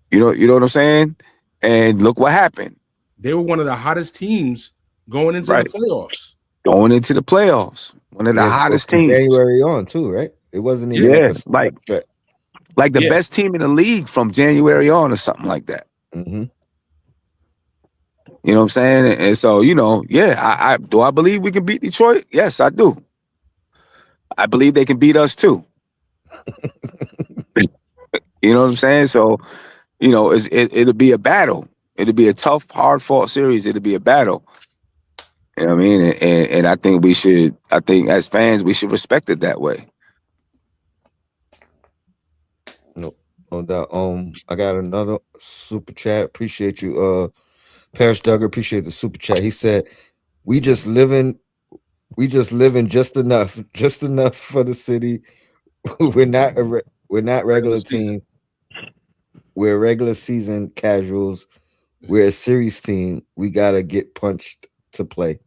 You know what I'm saying? And look what happened. They were one of the hottest teams going into the playoffs. Going into the playoffs, one of the hottest teams. January on too, right? It wasn't even like the best team in the league from January on, or something like that. Mm-hmm. You know what I'm saying? And so, yeah, I do I believe we can beat Detroit? Yes, I do. I believe they can beat us too. You know what I'm saying? So, it'll be a battle. It'll be a tough, hard fought series. It'll be a battle. You know what I mean? And I think I think as fans, we should respect it that way. No, no doubt. I got another super chat. Appreciate you, Paris Duggar. Appreciate the super chat. He said, "We just living, we just living just enough for the city. We're not Regular regular season. team. We're regular season casuals. We're a series team. We gotta get punched to play."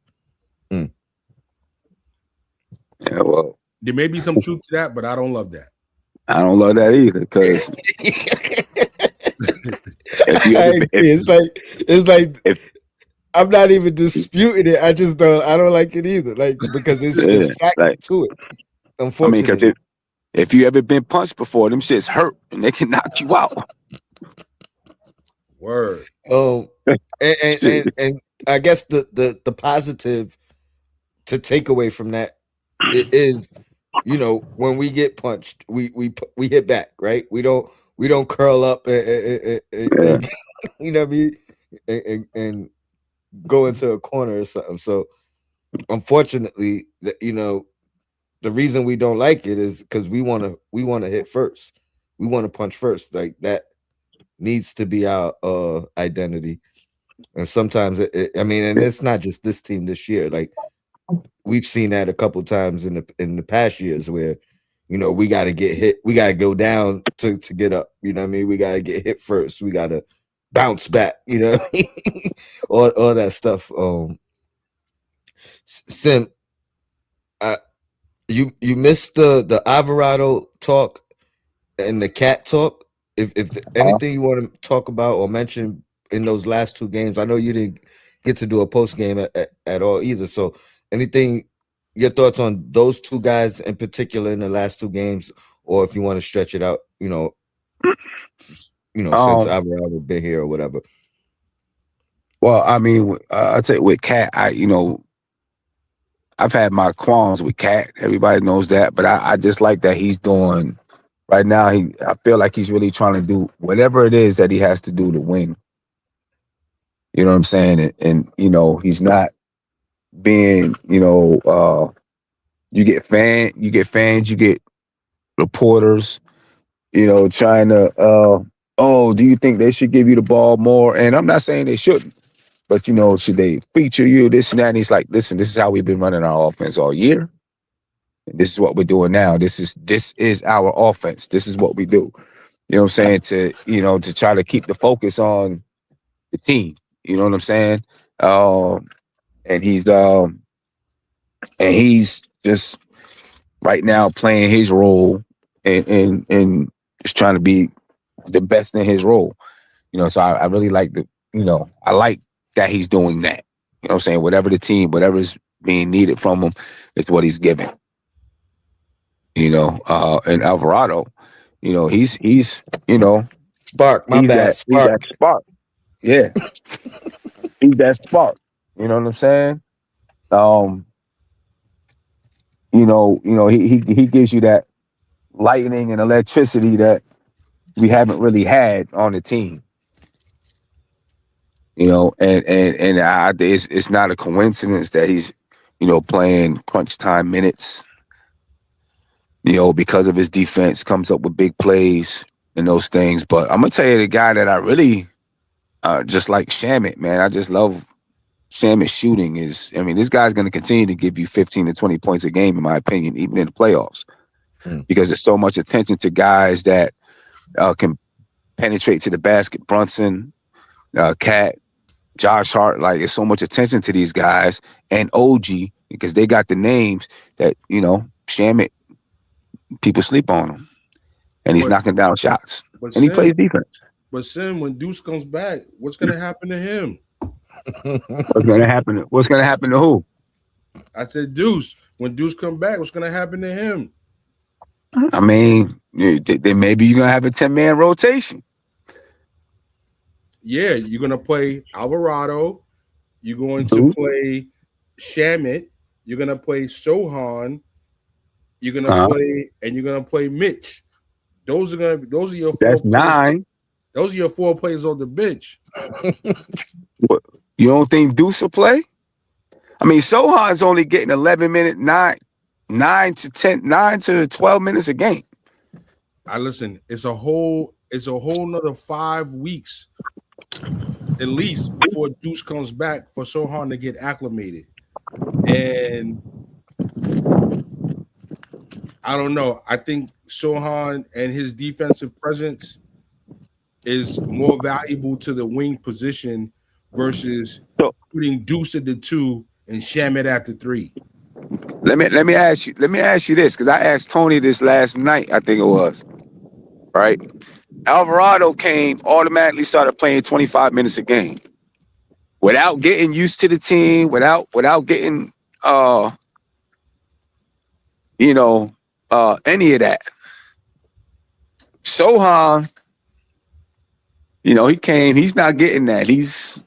Mm. Yeah, well, There may be some truth to that, but I don't love that. I don't love that either because if you I ever agree. if It's like if I'm not even disputing it. I don't like it either. Like because yeah, it's facts like to it. I mean, because Unfortunately. if you ever been punched before, them shits hurt and they can knock you out. Word. Um and and, Shit. and, and I guess the positive to take away from that is, when we get punched, we hit back, right? We don't curl up Yeah, you know what I mean, and go into a corner or something. So unfortunately, the reason we don't like it is because we want to hit first. We want to punch first. Like that needs to be our identity. And sometimes I mean, and it's not just this team this year. Like we've seen that a couple times in the past years where we got to get hit, we got to go down to get up. You know what I mean? We got to get hit first. We got to bounce back. You know, what I mean? all that stuff. Sim, uh, you missed the Alvarado talk and the cat talk. If uh, anything you want to talk about or mention in those last two games, I know you didn't get to do a post game at all either. So anything, your thoughts on those two guys in particular in the last two games, or if you want to stretch it out, since um, Alvarado been here or whatever. well, I mean, I tell you, with Cat, I've had my qualms with Cat. Everybody knows that, but I just like that he's doing right now. I feel like he's really trying to do whatever it is that he has to do to win. You know what I'm saying? And he's not being, you get fans, you get reporters, trying to, oh, do you think they should give you the ball more? And I'm not saying they shouldn't, but should they feature you, this and that? And he's like, listen, this is how we've been running our offense all year. This is what we're doing now. This is our offense. This is what we do. You know what I'm saying? To try to keep the focus on the team. You know what I'm saying? Um, and he's just right now playing his role and just trying to be the best in his role. So I really like I like that he's doing that. You know what I'm saying? Whatever's being needed from him is what he's giving. And Alvarado, he's Spark, my bad, he's that Spark. spark. Yeah, he's that spark. You know what I'm saying? Um, he gives you that lightning and electricity that we haven't really had on the team. And it's not a coincidence that he's playing crunch time minutes. Because of his defense, comes up with big plays and those things. But I'm gonna tell you the guy that I really just like Shamit, man. I just love Shamit's shooting. This guy's gonna continue to give you 15 to 20 points a game, in my opinion, even in the playoffs, Mm. because there's so much attention to guys that can penetrate to the basket. Brunson, Cat, Josh Hart, like there's so much attention to these guys, and OG, because they got the names that Shamit, people sleep on him, and he's But knocking down shots, but and he Sim, plays defense. but Sim, when Deuce comes back, what's gonna happen to him? What's gonna happen? What's gonna happen to who? I said Deuce. When Deuce come back, what's gonna happen to him? I mean, then maybe you're gonna have a 10-man rotation. Yeah, you're gonna play Alvarado, You're going to Dude. play Shamit. You're gonna play Sohan. You're gonna Uh, play, and you're gonna play Mitch. Those are your that's four players. 9. Those are your four players on the bench. What, you don't think Deuce will play? I mean, Sohan's only getting 11 minutes, 9 to 12 minutes a game. I listen. It's a whole another 5 weeks at least before Deuce comes back for Sohan to get acclimated. And I don't know. I think Sohan and his defensive presence is more valuable to the wing position versus So putting Deuce at the 2 and Shamit at the 3. let me ask you this, because I asked Tony this last night, I think it was, right? Alvarado came, automatically started playing 25 minutes a game without getting used to the team, without getting you know, any of that. Sohan, he came, he's not getting that. He's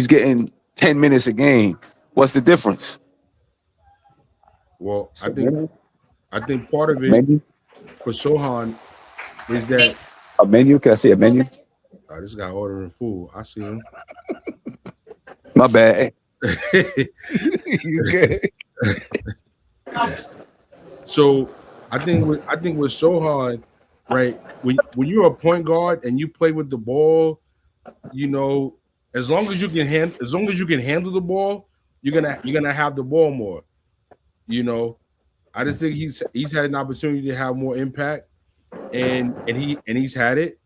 getting 10 minutes a game. What's the difference? Well, I So think I think part of it menu, for Sohan is that a menu. Can I see a menu? this guy ordering food. I see him. My bad. You good? So I think with Sohan, right? When you're a point guard and you play with the ball, you know, as long as you can handle the ball, you're gonna have the ball more. You know, I just think he's had an opportunity to have more impact, and he's had it.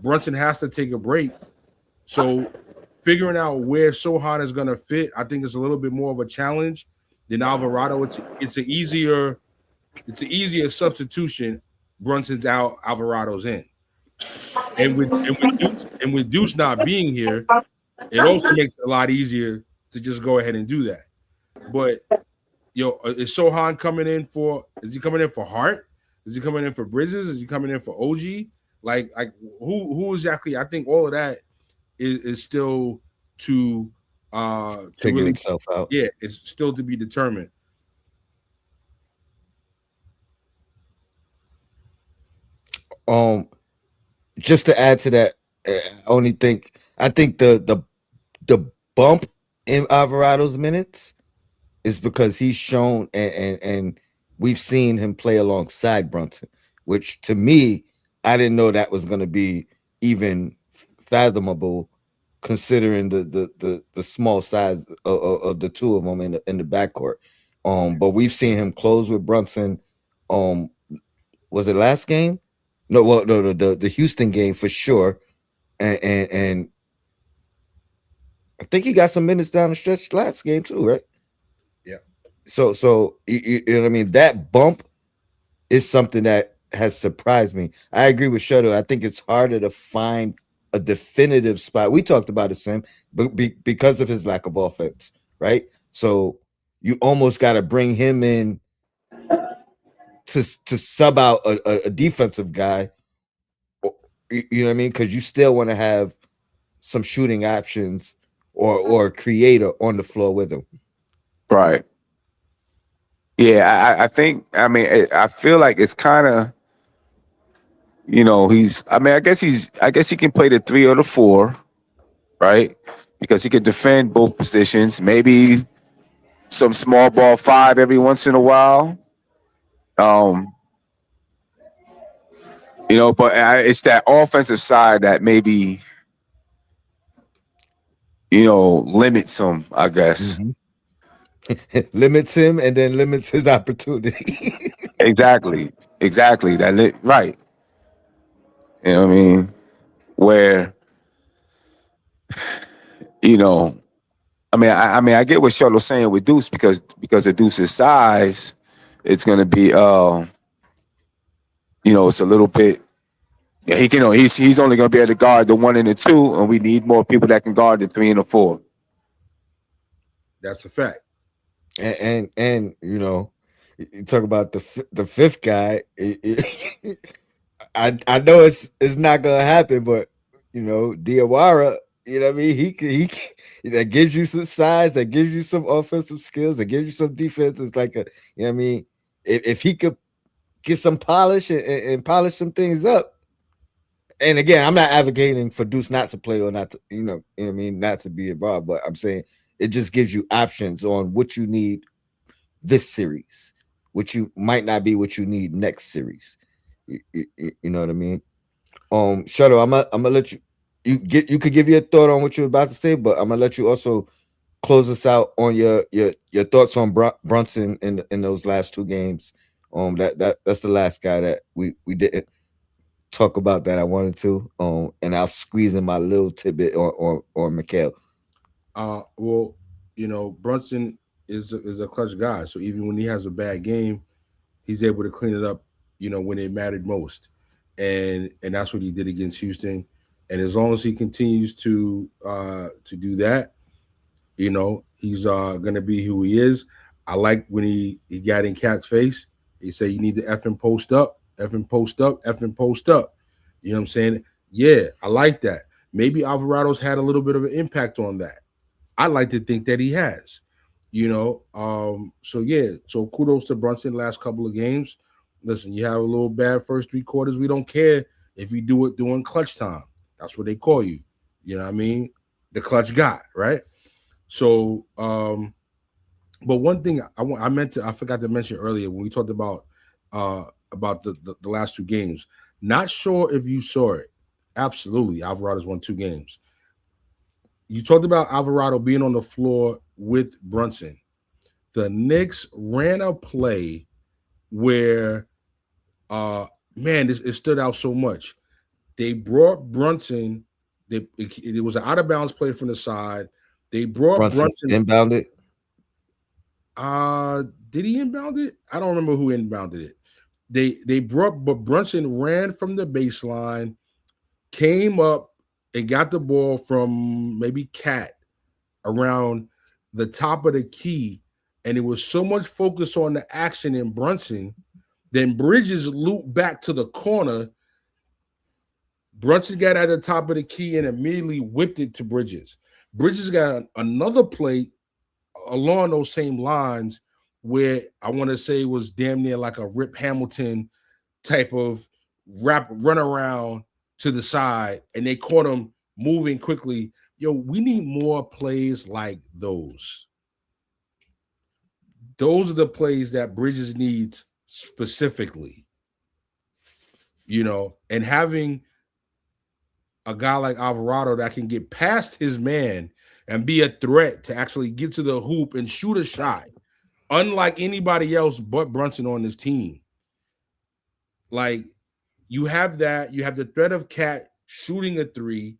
Brunson has to take a break, so figuring out where Sohan is gonna fit, I think is a little bit more of a challenge than Alvarado. It's an easier substitution. Brunson's out, Alvarado's in, and with Deuce not being here, it also makes it a lot easier to just go ahead and do that. But is Sohan coming in for? Is he coming in for Hart? Is he coming in for Bridges? Is he coming in for OG? Like who exactly? I think all of that is still to Figure really, itself out. yeah, it's still to be determined. Um, just to add to that, I think the bump in Alvarado's minutes is because he's shown and we've seen him play alongside Brunson, which to me, I didn't know that was going to be even fathomable considering the small size of the two of them in the backcourt. But we've seen him close with Brunson. Um, was it last game? No, well, no, the Houston game for sure, and I think he got some minutes down the stretch last game too, right? Yeah. So you know what I mean. That bump is something that has surprised me. I agree with Shutter. I think it's harder to find a definitive spot. We talked about it, Sim, but because of his lack of offense, right? So you almost got to bring him in to sub out a defensive guy. You know what I mean? Because you still want to have some shooting options or a creator on the floor with him. Right. Yeah, I think. I mean, I feel like it's kind of. He's. I mean, I guess he can play the 3 or the 4, right? Because he can defend both positions. Maybe some small ball 5 every once in a while. Um, but it's that offensive side that maybe limits him, I guess. Mhm. Limits him and then limits his opportunity. Exactly. Right. You know what I mean? Where you know, I get what Charlotte's saying with Deuce because of Deuce's size, it's gonna be it's a little bit. Yeah, he's only gonna be able to guard the 1 and the 2, and we need more people that can guard the 3 and the 4. That's a fact. And you talk about the fifth guy. I know it's not gonna happen, but Diawara. You know what I mean? That gives you some size, that gives you some offensive skills, that gives you some defense. It's like a, you know what I mean? If he could get some polish and polish some things up. And again, I'm not advocating for Deuce not to play or not to, you know what I mean, not to be involved, but I'm saying it just gives you options on what you need this series, which you might not be what you need next series. You know what I mean? Shuttle, I'm gonna let you could give your thought on what you're about to say, but I'm gonna let you also close us out on your thoughts on Brunson in those last two games. That's the last guy that we didn't talk about that I wanted to. And I'll squeeze in my little tidbit on Mikhail. Well, Brunson is a clutch guy. So even when he has a bad game, he's able to clean it up. When it mattered most, and that's what he did against Houston. And as long as he continues to do that, he's gonna be who he is. I like when he got in Cat's face. He said, "You need to effing post up, effing post up, effing post up." You know what I'm saying? Yeah, I like that. Maybe Alvarado's had a little bit of an impact on that. I like to think that he has. So yeah, so kudos to Brunson last couple of games. Listen, you have a little bad first three quarters. We don't care if you do it during clutch time. That's what they call you. You know what I mean? The clutch guy, right? So, but one thing I forgot to mention earlier when we talked uh about the last two games. Not sure if you saw it. Absolutely, Alvarado's won two games. You talked about Alvarado being on the floor with Brunson. The Knicks ran a play where, uh, man, it stood out so much. They brought Brunson. It was an out of bounds play from the side. They brought Brunson Brunson. inbounded. Uh, did he inbound it? I don't remember who inbounded it. But Brunson ran from the baseline, came up and got the ball from maybe Cat around the top of the key, and it was so much focus on the action in Brunson. Then Bridges looped back to the corner. Brunson got at the top of the key and immediately whipped it to Bridges. Bridges got another play along those same lines where I want to say it was damn near like a Rip Hamilton type of run around to the side, and they caught him moving quickly. Yo, we need more plays like those. Those are the plays that Bridges needs specifically, and having a guy like Alvarado that can get past his man and be a threat to actually get to the hoop and shoot a shot, unlike anybody else but Brunson on this team. Like, you have that, you have the threat of Cat shooting a three,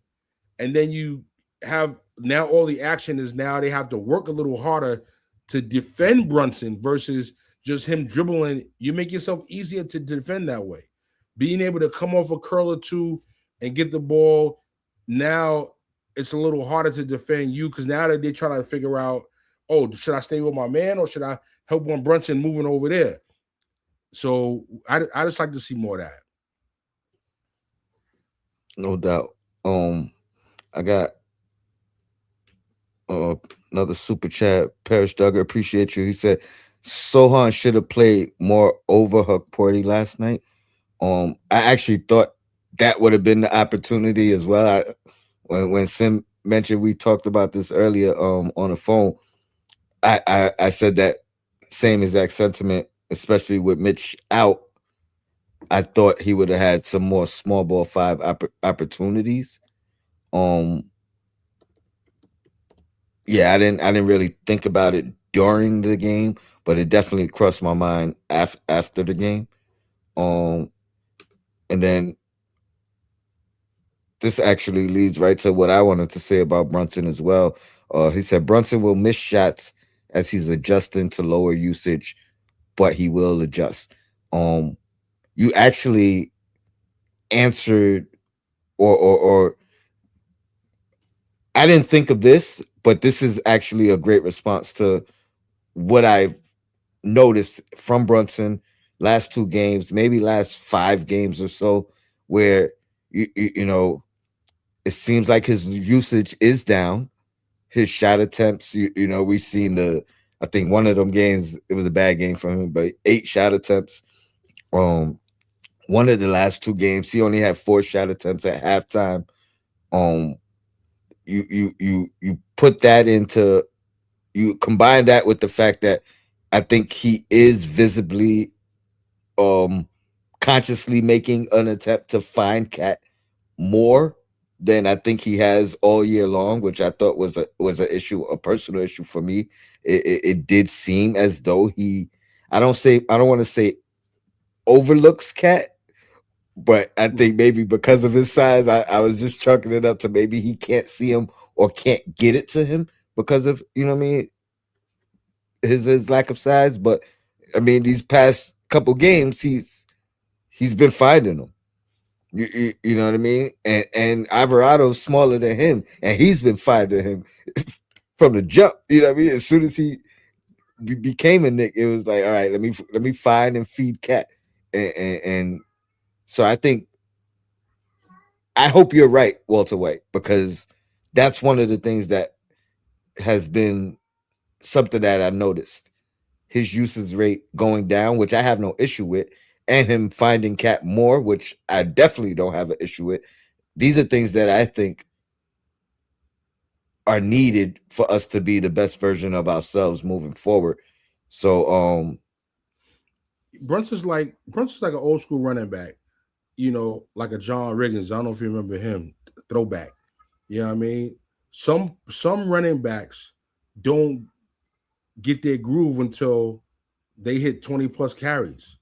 and then you have now all the action is now they have to work a little harder to defend Brunson versus just him dribbling. You make yourself easier to defend that way. Being able to come off a curl or two and get the ball, now it's a little harder to defend you because now that they're trying to figure out, oh, should I stay with my man or should I help on Brunson moving over there? So I just like to see more of that. No doubt. I got uh another super chat. Parrish Duggar, appreciate you. He said Sohan should have played more over Porty last night. I actually thought that would have been the opportunity as well. When Sim mentioned we talked about this earlier on the phone, I said that same exact sentiment, especially with Mitch out. I thought he would have had some more small ball five opportunities. Um, yeah, I didn't really think about it during the game, but it definitely crossed my mind after the game. Um, and then this actually leads right to what I wanted to say about Brunson as well. He said Brunson will miss shots as he's adjusting to lower usage, but he will adjust. You actually answered, or I didn't think of this, but this is actually a great response to what I've noticed from Brunson last two games, maybe last 5 games or so, where you know It seems like his usage is down. His shot attempts, we've seen I think one of them games, it was a bad game for him, but 8 shot attempts. Um, one of the last 2 games, he only had 4 shot attempts at halftime. Um, you put that into you combine that with the fact that I think he is visibly, um, consciously making an attempt to find Cat more than I think he has all year long, which I thought was an issue, a personal issue for me. It did seem as though I don't want to say overlooks Cat, but I think maybe because of his size, I was just chalking it up to maybe he can't see him or can't get it to him because of what I mean, his lack of size. But I mean, these past couple games, he's been finding them. You know what I mean? And Alvarado's smaller than him, and he's been finding him from the jump. You know what I mean? As soon as he became a Nick, it was like, all right, let me find and feed Cat, and so I hope you're right, Walter White, because that's one of the things that has been something that I noticed. His usage rate going down, which I have no issue with, and him finding Cat more, which I definitely don't have an issue with. These are things that I think are needed for us to be the best version of ourselves moving forward. So Brunson's like an old school running back, like a John Riggins. I don't know if you remember him, throwback. You know what I mean? Some running backs don't get their groove until they hit 20 plus carries,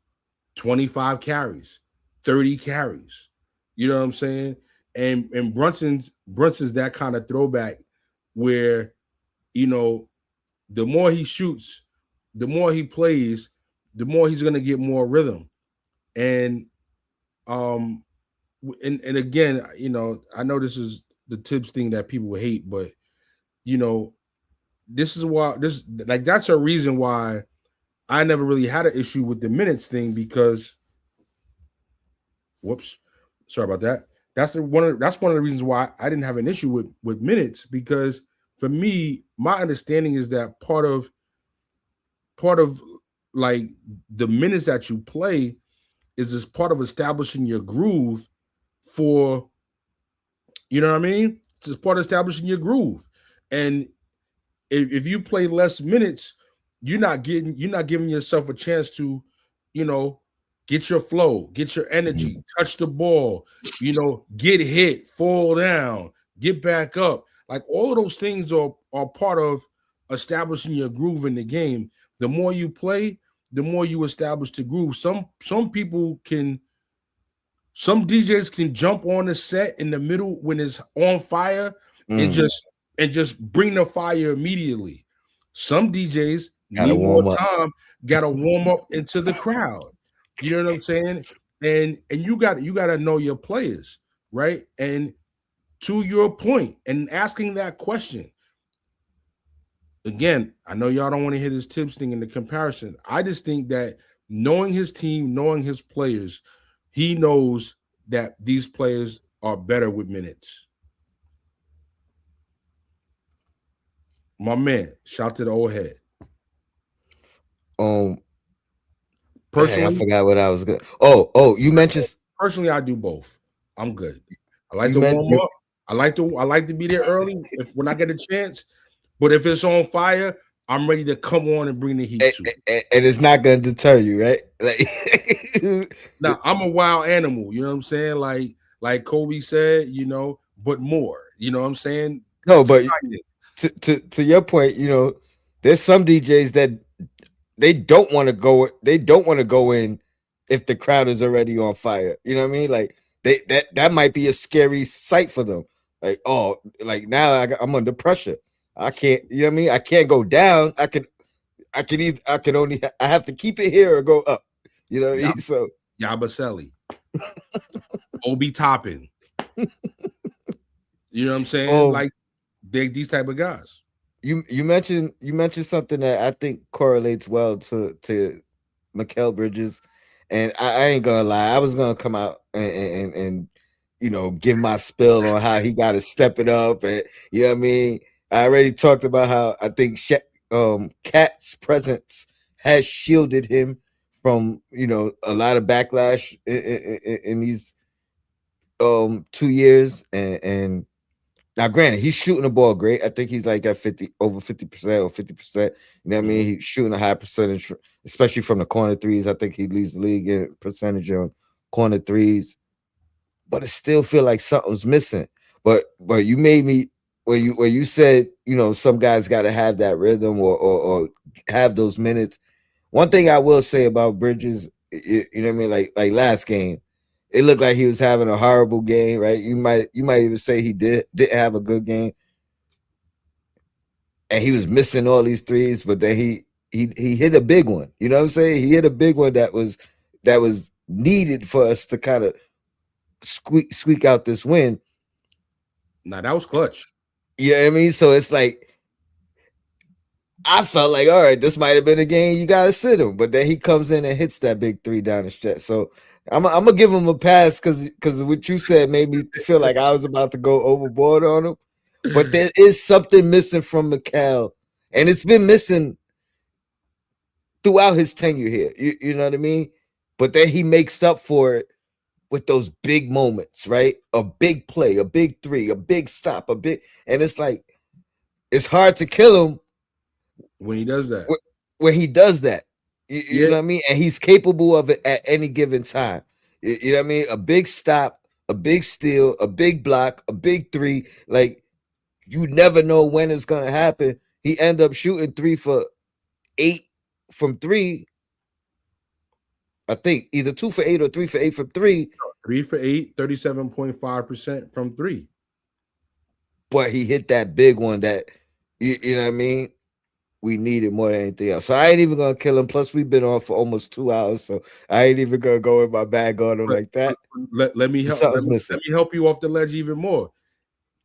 25 carries, 30 carries. You know what I'm saying? And Brunson's that kind of throwback where, you know, the more he shoots, the more he plays, the more he's gonna get more rhythm. And um and again, I know this is the Tibbs thing that people hate, but you know, this is why this like that's a reason why I never really had an issue with the minutes thing because whoops, sorry about that. That's one of the reasons why I didn't have an issue with minutes because for me, my understanding is that part of like the minutes that you play is this part of establishing your groove for you know what I mean? It's just part of establishing your groove. And if you play less minutes, you're not giving yourself a chance to, you know, get your flow, get your energy, touch the ball, get hit, fall down, get back up. Like all of those things are part of establishing your groove in the game. The more you play, the more you establish the groove. Some DJs can jump on the set in the middle when it's on fire and mm, just bring the fire immediately. Some DJs gotta need more warm up. time, gotta warm up into the crowd. You know what I'm saying? And you gotta know your players, right? And to your point, and asking that question, again, I know y'all don't want to hear this Tibbs thing in the comparison. I just think that knowing his team, knowing his players, he knows that these players are better with minutes. My man, shout to the old head. Um, dang, I Personally, forgot what I was good. Oh, personally, I do both. I'm good. I like you to meant warm you, up. I like to be there early if when I get a chance. But if it's on fire, I'm ready to come on and bring the heat and, too. and it's not gonna deter you, right? Like, Now I'm a wild animal, you know what I'm saying? Like Kobe said, but more. You know what I'm saying? no, To but Kanye. to your point, there's some DJs that they don't want to go. They don't want to go in if the crowd is already on fire. You know what I mean? Like that might be a scary sight for them. Like, oh, like now I'm under pressure. I can't. You know what I mean? I can't go down. I can only. I have to keep it here or go up. You know what I mean? So Yabaseli, Obi Toppin. You know what I'm saying? um, Like these type of guys. you mentioned something that I think correlates well to Mikal Bridges, and I ain't gonna lie, I was gonna come out and give my spill on how he got to step it up, and you know what I mean. I already talked about how I think Cat's presence has shielded him from a lot of backlash in these 2 years, and now granted he's shooting the ball great. I think he's like at 50 over 50% or 50%. You know what I mean? Mhm. He's shooting a high percentage, especially from the corner threes. I think he leads the league in percentage on corner threes, but it still feel like something's missing. But you made me where you said some guys got to have that rhythm or have those minutes. One thing I will say about Bridges, you know what I mean, like last game, it looked like he was having a horrible game, right? You might even say he didn't have a good game, and he was missing all these threes, but then he hit a big one. You know what I'm saying? He hit a big one that was needed for us to kind of squeak out this win. Now that was clutch. You know what I mean? So it's like I felt like, all right, this might have been a game you got to sit him, but then he comes in and hits that big three down the stretch. So I'm gonna give him a pass because what you said made me feel like I was about to go overboard on him. But there is something missing from Mikal, and it's been missing throughout his tenure here. You know what I mean? But then he makes up for it with those big moments, right? A big play, a big three, a big stop, and it's like it's hard to kill him When he does that. when he does that. You Yeah. know what I mean? And he's capable of it at any given time. You know what I mean? A big stop, a big steal, a big block, a big three. Like you never know when it's gonna happen. He end up shooting 3 for 8 from three. I think either 2 for 8 or 3 for 8 from three. 3 for 8, 37.5% from three. But he hit that big one that you know what I mean. We needed more than anything else. So I ain't even gonna kill him. Plus, we've been on for almost 2 hours, so I ain't even gonna go in my bag on him But like that. let me help Something's let missing. me help you off the ledge even more.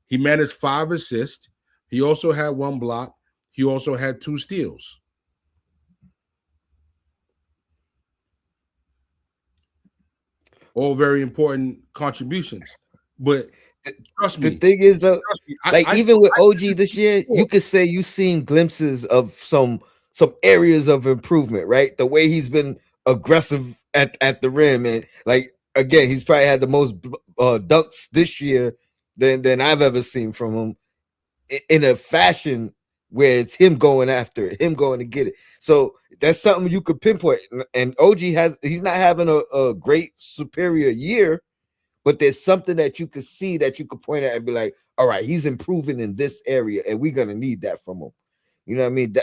He managed 5 assists. He also had 1 block. He also had 2 steals. All very important contributions. But trust The me, thing is though, trust me. like I even with said OG this this year, before. you could say you've seen glimpses of some areas of improvement, right? The way he's been aggressive at the rim, and like again, he's probably had the most dunks this year than I've ever seen from him in a fashion where it's him going after it, him going to get it. So that's something you could pinpoint. And OG he's not having a great superior year, but there's something that you could see that you could point at and be like, all right, he's improving in this area, and we're gonna need that from him. You know what I mean?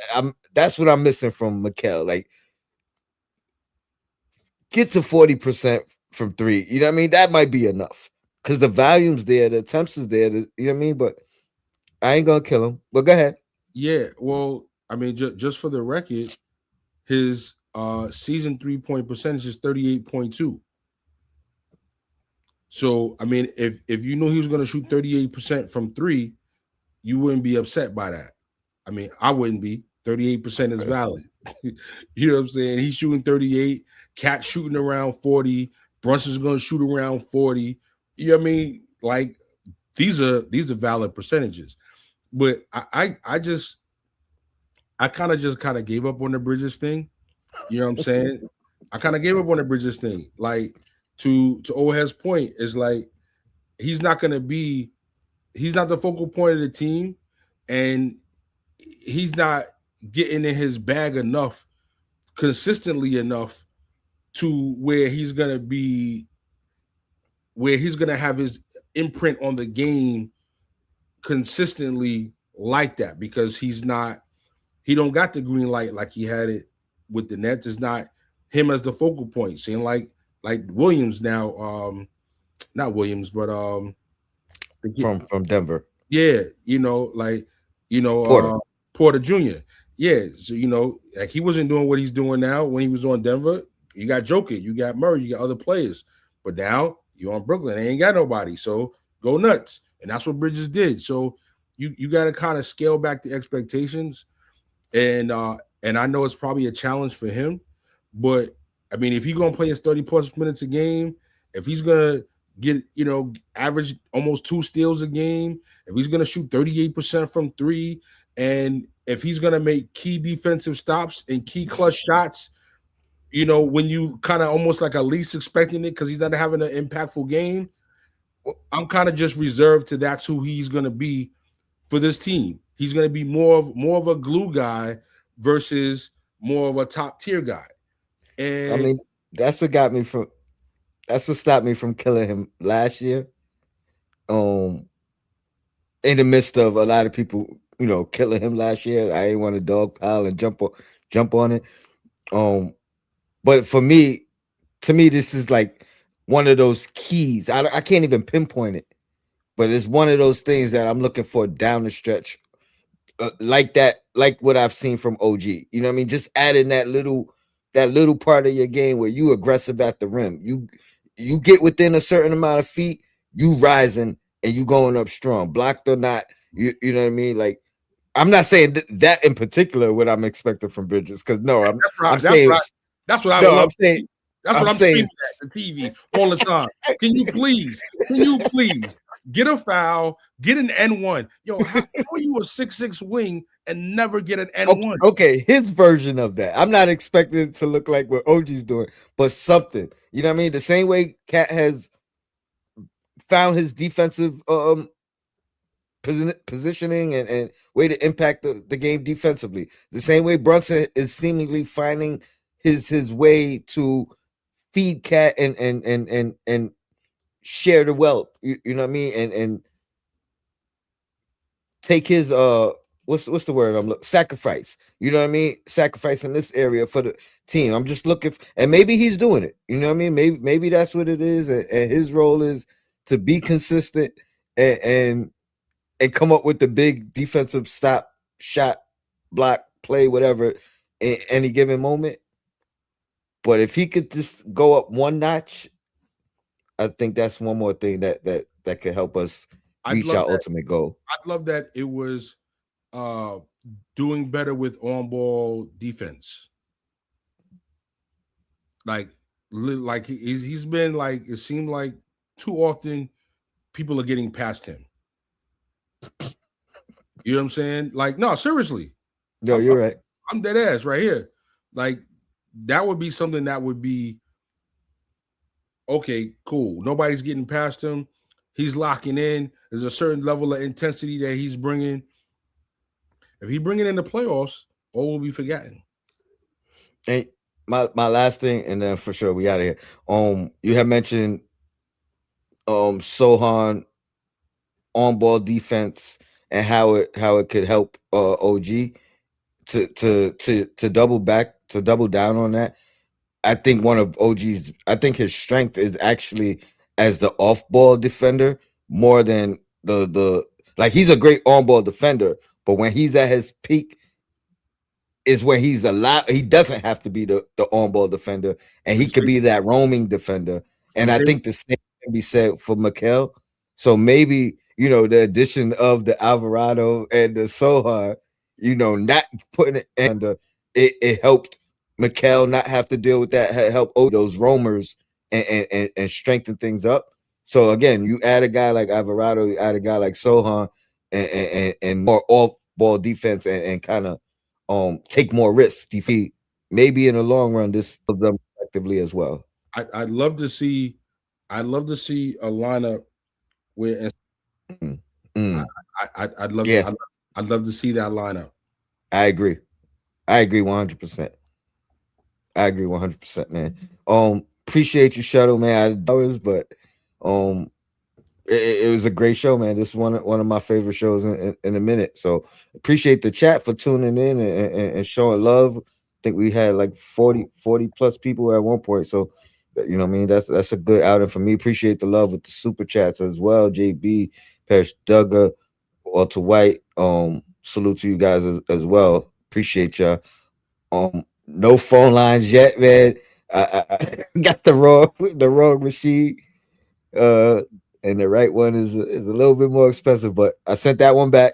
That's what I'm missing from Mikal. Like, get to 40% from three. You know what I mean? That might be enough because the volume's there, the attempts is there. You know what I mean? But I ain't gonna kill him. But go ahead. Yeah, well, I mean, just for the record, his season 3 point percentage is 38.2. So I mean, if you knew he was going to shoot 38% from three, you wouldn't be upset by that. I mean, I wouldn't be. 38% is valid. You know what I'm saying? He's shooting 38. Cat shooting around 40. Brunson's going to shoot around 40. You know what I mean? Like these are valid percentages. But I kind of gave up on the Bridges thing. You know what I'm saying? I kind of gave up on the Bridges thing. Like to Ohead's point, is like he's not gonna be he's not the focal point of the team, and he's not getting in his bag enough consistently enough to where he's gonna have his imprint on the game consistently like that, because he don't got the green light like he had it with the Nets. It's not him as the focal point. Seeing like Williams now, not Williams, but From Denver. yeah, Porter. Porter Jr. Yeah, so like he wasn't doing what he's doing now when he was on Denver. You got Joker, you got Murray, you got other players, but now you're on Brooklyn. They ain't got nobody, so go nuts, and that's what Bridges did. So you got to kind of scale back the expectations, and I know it's probably a challenge for him, but I mean, if he's gonna play his 30 plus minutes a game, if he's gonna get average almost 2 steals a game, if he's gonna shoot 38% from three, and if he's gonna make key defensive stops and key clutch shots, when you kind of almost like at least expecting it because he's not having an impactful game, I'm kind of just reserved to that's who he's gonna be for this team. He's gonna be more of a glue guy versus more of a top tier guy. I And mean, that's what got me from. That's what stopped me from killing him last year. Um, in the midst of a lot of people, killing him last year, I didn't want to dog pile and jump on it. Um, but to me, this is like one of those keys. I can't even pinpoint it, but it's one of those things that I'm looking for down the stretch, like that, like what I've seen from OG. You know what I mean? Just adding that little part of your game where you aggressive at the rim. You get within a certain amount of feet, you rising and you going up strong, blocked or not. You know what I mean? Like, I'm not saying that in particular what I'm expecting from Bridges, because no, I'm saying that's what I would no, love I'm to saying see. That's what I'm I'm saying screaming at the TV all the time. Can you please get a foul, get an N1? Yo, how are you a 6'6" wing and never get an N1? okay, his version of that. I'm not expecting it to look like what OG's doing, but something. You know what I mean? The same way Cat has found his defensive positioning and way to impact the game defensively. The same way Brunson is seemingly finding his way to feed Cat and share the wealth. You know what I mean? And take his what's the word I'm looking, sacrifice. You know what I mean? Sacrifice in this area for the team. I'm just looking and maybe he's doing it. You know what I mean? Maybe that's what it is, and his role is to be consistent and come up with the big defensive stop, shot, block, play, whatever in any given moment. But if he could just go up one notch, I think that's one more thing that could help us I'd reach love our that. ultimate goal. I'd love that it was uh doing better with on ball defense. Like like he's been like it seemed like too often people are getting past him. You know what I'm saying? Like, no, seriously. No, I'm you're right. I'm dead ass right here. Like that would be something that would be okay, cool. Nobody's getting past him. He's locking in. There's a certain level of intensity that he's bringing. If he bring it in the playoffs, all will be forgotten. And my last thing, and then for sure we out of here. You have mentioned Sohan on ball defense and how it could help OG to double down on that. I think I think his strength is actually as the off ball defender more than the like he's a great on ball defender, but when he's at his peak is when he doesn't have to be the on ball defender, and he For the could same, be that roaming defender. for And the I same think the same can be said for Mikel. So maybe, the addition of the Alvarado and the Sohar, not putting it under it helped Mikel not have to deal with that, help those roamers and strengthen things up. So again, you add a guy like Alvarado, you add a guy like Sohan, and more off ball defense and kind of take more risks. Maybe in the long run, this helps them effectively as well. I'd love to see a lineup where Mm. I, Mm. I'd love Yeah, I'd love to see that lineup. I agree. I agree 100%. I agree 100%, man. Appreciate you, Shuttle, man. I had hours, but um, it was a great show, man. This is one of my favorite shows in a minute. So appreciate the chat for tuning in and showing love. I think we had like 40 plus people at one point. So you know what I mean? That's a good outing for me. Appreciate the love with the super chats as well. JB, Perish Duggar, Walter White. Salute to you guys as well. Appreciate y'all. No phone lines yet, man. I got the wrong machine. Uh, and the right one is a little bit more expensive, but I sent that one back,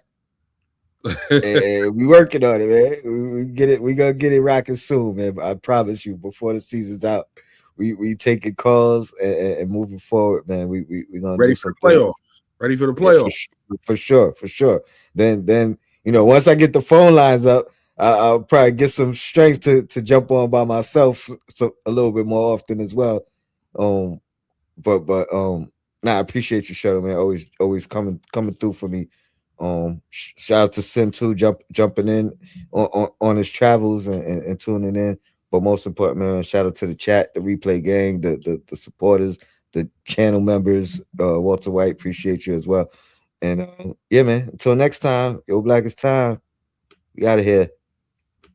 and we working on it, man. We get it. We gonna get it rocking soon, man. I promise you, before the season's out, we taking calls and moving forward, man. We gonna do Ready for some the things. playoffs. Ready for the Yeah, playoffs. for sure, for sure. Then once I get the phone lines up, I'll probably get some strength to jump on by myself so a little bit more often as well. Um, but nah, I appreciate you, Shuttle, man. Always coming through for me. Shout out to Sim too, jumping in on his travels and tuning in. But most important, man, shout out to the chat, the replay gang, the supporters, the channel members. Walter White, appreciate you as well. And yeah, man. Until next time, yo, Black is time. We out of here.